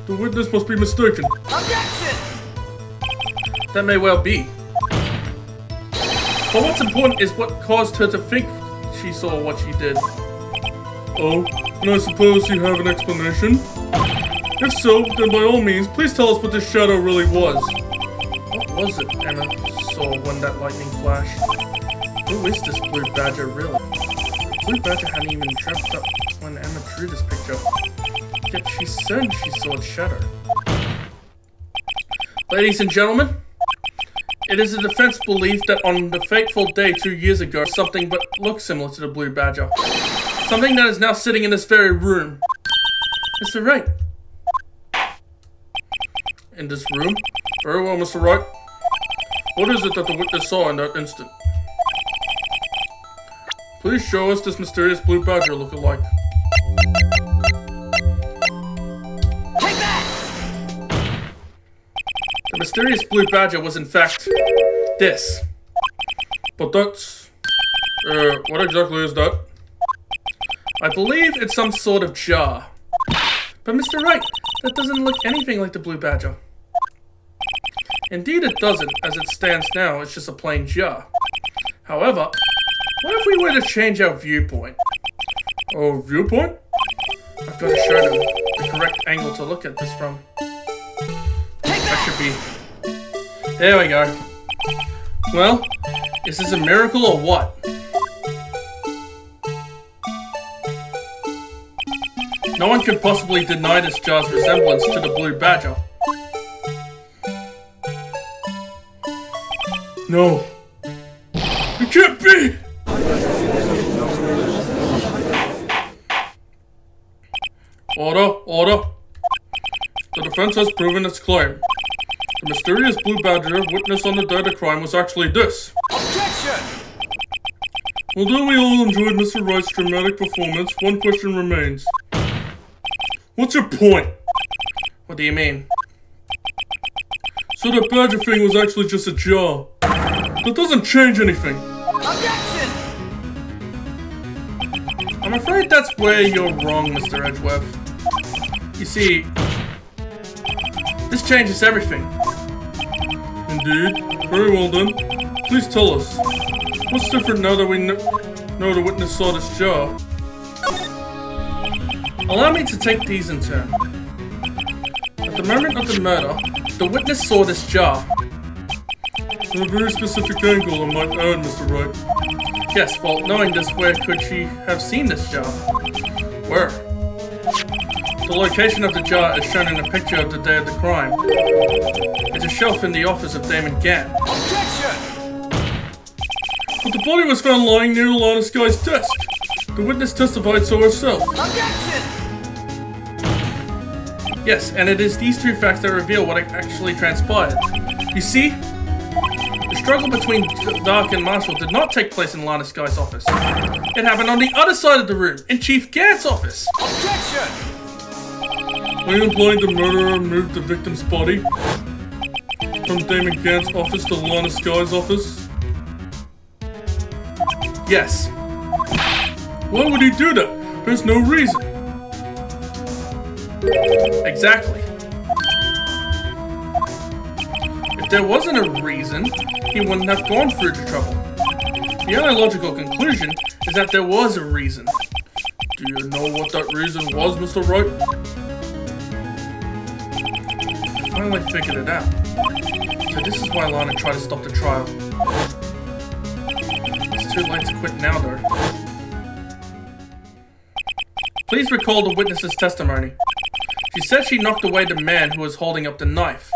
The witness must be mistaken. Objection! That may well be. But what's important is what caused her to think she saw what she did. Oh, and I suppose you have an explanation? If so, then by all means, please tell us what this shadow really was. What was it Emma saw when that lightning flashed? Who is this blue badger really? The blue badger hadn't even dreamt up when Emma drew this picture. Yet she's certain she saw its shadow. Ladies and gentlemen, it is the defense belief that on the fateful day 2 years ago, something but looked similar to the blue badger. Something that is now sitting in this very room. Mr. Wright, In this room? Very well, Mr. Wright. What is it that the witness saw in that instant? Please show us this mysterious blue badger look-alike. Take that! The mysterious blue badger was in fact this. But that's... what exactly is that? I believe it's some sort of jar. But Mr. Wright, that doesn't look anything like the blue badger. Indeed it doesn't. As it stands now, it's just a plain jar. However, what if we were to change our viewpoint? Oh, viewpoint? I've got to show them the correct angle to look at this from. That should be... There we go. Well, is this a miracle or what? No one could possibly deny this jar's resemblance to the blue badger. No. It can't be! Order. The defense has proven its claim. The mysterious blue badger witnessed on the day of the crime was actually this. Objection! Although we all enjoyed Mr. Wright's dramatic performance, one question remains. What's your point? What do you mean? So the badger thing was actually just a jar. That doesn't change anything. Objection! I'm afraid that's where you're wrong, Mr. Edgeworth. You see, this changes everything. Indeed. Very well then. Please tell us. What's different now that we know the witness saw this jar? Allow me to take these in turn. At the moment of the murder, the witness saw this jar. From a very specific angle, I might add, Mr. Wright. Yes, well, knowing this, where could she have seen this jar? Where? The location of the jar is shown in a picture of the day of the crime. It's a shelf in the office of Damon Gant. Objection! But the body was found lying near the line of Sky's desk. The witness testified so herself. Objection! Yes, and it is these two facts that reveal what actually transpired. You see, the struggle between Dark and Marshall did not take place in Lana Sky's office. It happened on the other side of the room, in Chief Gant's office. Objection! Are you implying the murderer moved the victim's body from Damon Gant's office to Lana Sky's office? Yes. Why would he do that? There's no reason. Exactly. If there wasn't a reason, he wouldn't have gone through the trouble. The only logical conclusion is that there was a reason. Do you know what that reason was, Mr. Wright? I finally figured it out. So this is why Lana tried to stop the trial. It's too late to quit now, though. Please recall the witness's testimony. She said she knocked away the man who was holding up the knife.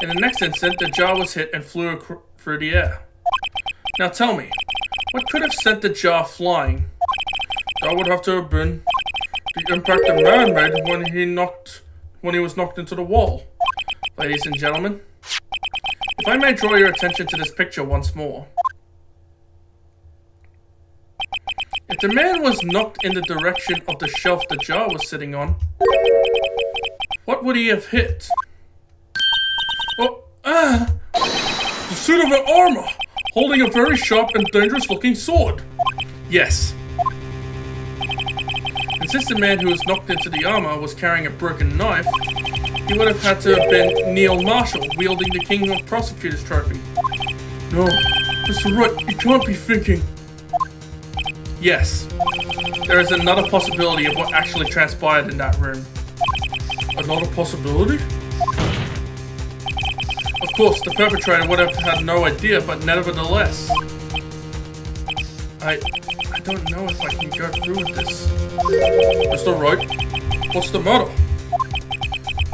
In the next instant, the jar was hit and flew through the air. Now tell me, what could have sent the jar flying? That would have to have been the impact the man made when he was knocked into the wall. Ladies and gentlemen, if I may draw your attention to this picture once more. If the man was knocked in the direction of the shelf the jar was sitting on, what would he have hit? The suit of armor, holding a very sharp and dangerous looking sword. Yes. And since the man who was knocked into the armor was carrying a broken knife, he would have had to have been Neil Marshall wielding the King of Prosecutors trophy. No, Mr. Wright, you can't be thinking. Yes. There is another possibility of what actually transpired in that room. Another possibility? Of course, the perpetrator would have had no idea, but nevertheless. I don't know if I can go through with this. Mr. Wright, what's the matter?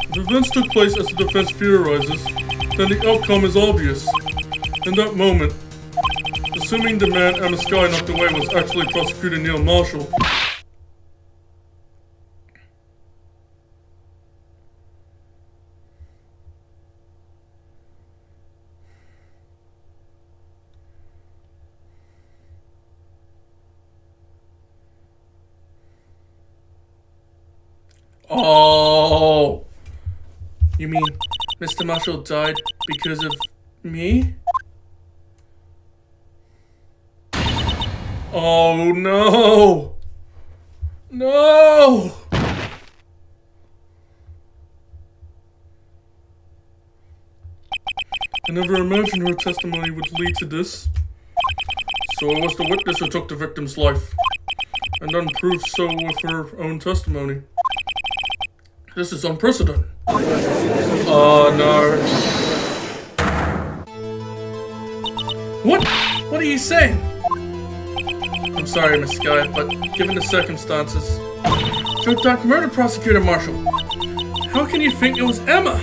If events took place as the defense theorizes, then the outcome is obvious. In that moment, assuming the man Emma Sky knocked away was actually Prosecutor Neil Marshall, Oh! You mean Mr. Marshall died because of me? Oh no! No! I never imagined her testimony would lead to this. So it was the witness who took the victim's life, and then proved so with her own testimony. This is unprecedented. Oh no. What are you saying? I'm sorry, Miss Sky, but given the circumstances... You're Dark Murder Prosecutor Marshall. How can you think it was Emma?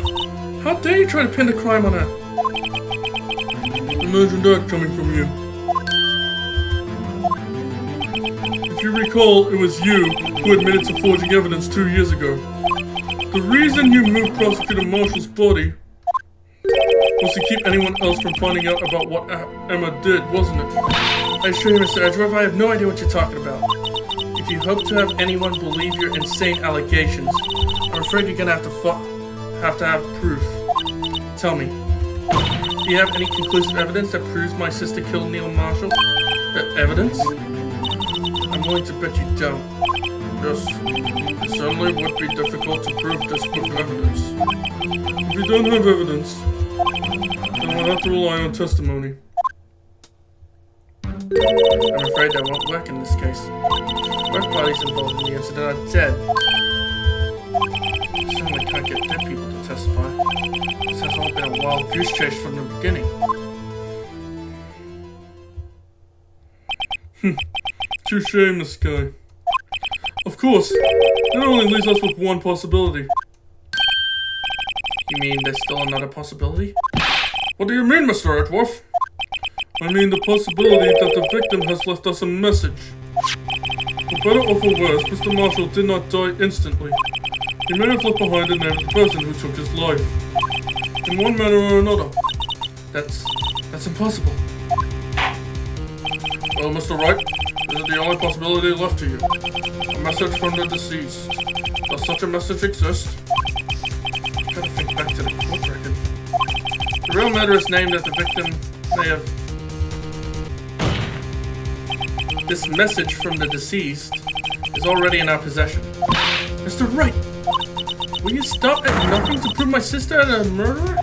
How dare you try to pin the crime on her? Imagine that coming from you. If you recall, it was you who admitted to forging evidence 2 years ago. The reason you moved Prosecutor Marshall's body was to keep anyone else from finding out about what Emma did, wasn't it? I assure you, Mr. Edgeworth, I have no idea what you're talking about. If you hope to have anyone believe your insane allegations, I'm afraid you're gonna have to have proof. Tell me, do you have any conclusive evidence that proves my sister killed Neil Marshall? Evidence? I'm willing to bet you don't. Yes, it certainly would be difficult to prove this with evidence. If you don't have evidence, then we'll have to rely on testimony. I'm afraid that won't work in this case. Both parties involved in the incident are dead. I certainly can't get dead people to testify. This has all been a wild goose chase from the beginning. Touche, Miss Sky. Of course, that only leaves us with one possibility. You mean there's still another possibility? What do you mean, Mr. Edgeworth? I mean the possibility that the victim has left us a message. For better or for worse, Mr. Marshall did not die instantly. He may have left behind the name of the person who took his life. In one manner or another. That's impossible. Well, Mr. Wright, this is the only possibility left to you. A message from the deceased. Does such a message exist? I've got to think back to the court record. The real matter is named that the victim may have... This message from the deceased is already in our possession. Mr. Wright, will you stop at nothing to prove my sister a murderer?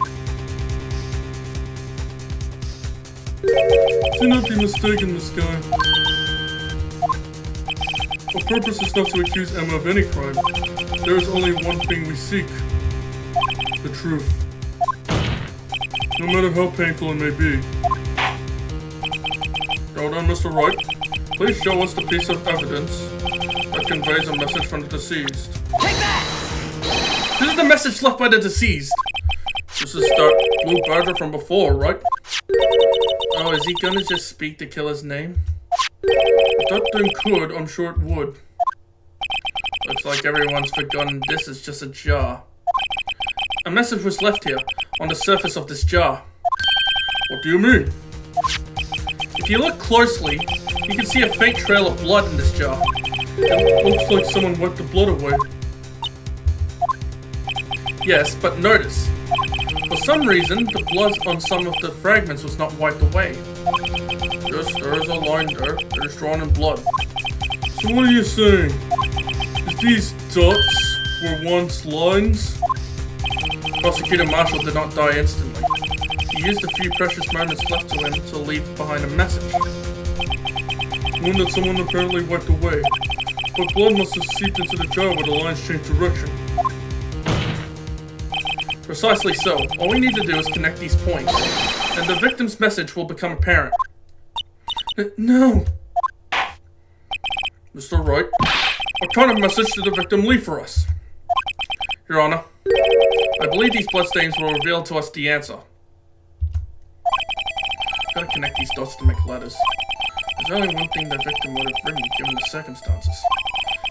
Do not be mistaken, Miss Sky. Our purpose is not to accuse Emma of any crime. There is only one thing we seek. The truth. No matter how painful it may be. Now then, Mr. Wright, please show us the piece of evidence that conveys a message from the deceased. Take that! This is the message left by the deceased. This is that blue badger from before, right? Oh, is he gonna just speak the killer's name? If that thing could, I'm sure it would. Looks like everyone's forgotten this is just a jar. A message was left here, on the surface of this jar. What do you mean? If you look closely, you can see a faint trail of blood in this jar. It looks like someone wiped the blood away. Yes, but notice. For some reason, the blood on some of the fragments was not wiped away. Yes, there is a line there. It is drawn in blood. So what are you saying? Is these dots were once lines? Prosecutor Marshall did not die instantly. He used the few precious moments left to him to leave behind a message. One that someone apparently wiped away. But blood must have seeped into the jar where the lines changed direction. Precisely so. All we need to do is connect these points, and the victim's message will become apparent. No! Mr. Wright, what kind of message did the victim leave for us? Your Honor, I believe these bloodstains will reveal to us the answer. Gotta connect these dots to make letters. There's only one thing the victim would have written given the circumstances.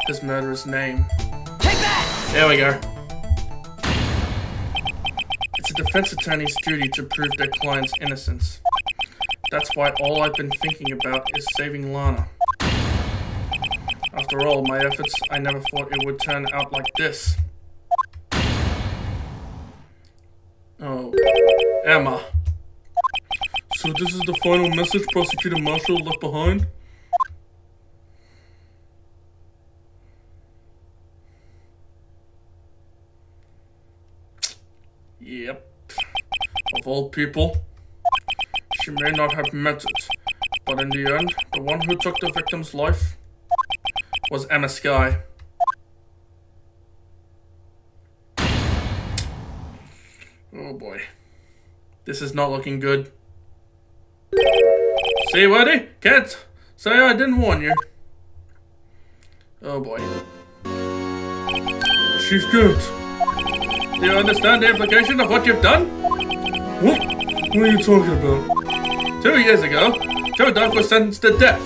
His murderer's name. Take that! There we go. It's a defense attorney's duty to prove their client's innocence. That's why all I've been thinking about is saving Lana. After all my efforts, I never thought it would turn out like this. Oh, Emma. So this is the final message Prosecutor Marshall left behind? Yep. Of all people, she may not have meant it, but in the end, the one who took the victim's life was Emma Skye. Oh boy. This is not looking good. See, Woody? Can't say I didn't warn you. Oh boy. Chief Kent. Do you understand the implication of what you've done? What? What are you talking about? 2 years ago, Joe Duck was sentenced to death.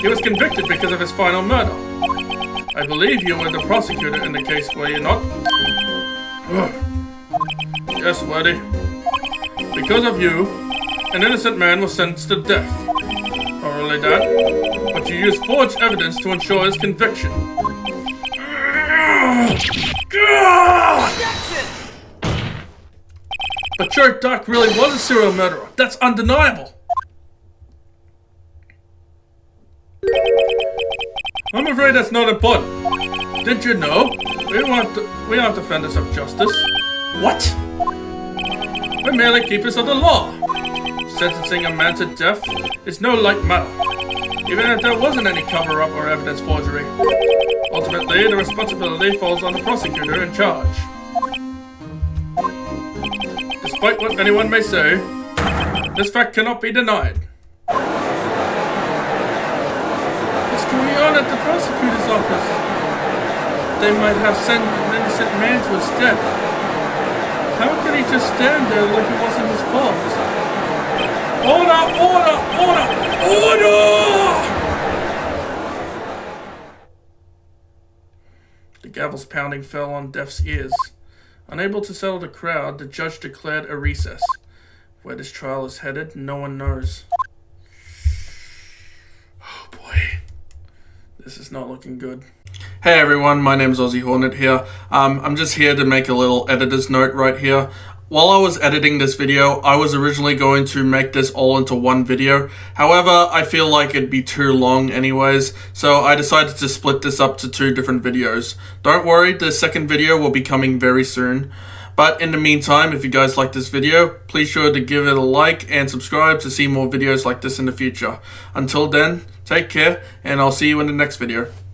He was convicted because of his final murder. I believe you were the prosecutor in the case, were you not? Yes, Woody. Because of you, an innocent man was sentenced to death. Not only that, but you used forged evidence to ensure his conviction. Objection! But Joe Duck really was a serial murderer. That's undeniable. I'm afraid that's not important. Did you know? We aren't defenders of justice. What? We're merely keepers of the law. Sentencing a man to death is no light matter, even if there wasn't any cover-up or evidence forgery. Ultimately, the responsibility falls on the prosecutor in charge. Despite what anyone may say, this fact cannot be denied. What's going on at the prosecutor's office? They might have sent an innocent man to his death. How could he just stand there like it wasn't his fault? Order! Order! Order! Order! The gavel's pounding fell on Deaf's ears. Unable to settle the crowd, the judge declared a recess. Where this trial is headed, no one knows. Oh boy. This is not looking good. Hey everyone, my name's Aussie Hornet here. I'm just here to make a little editor's note right here. While I was editing this video, I was originally going to make this all into one video. However, I feel like it'd be too long anyways, so I decided to split this up to 2 different videos. Don't worry, the second video will be coming very soon. But in the meantime, if you guys like this video, please sure to give it a like and subscribe to see more videos like this in the future. Until then, take care, and I'll see you in the next video.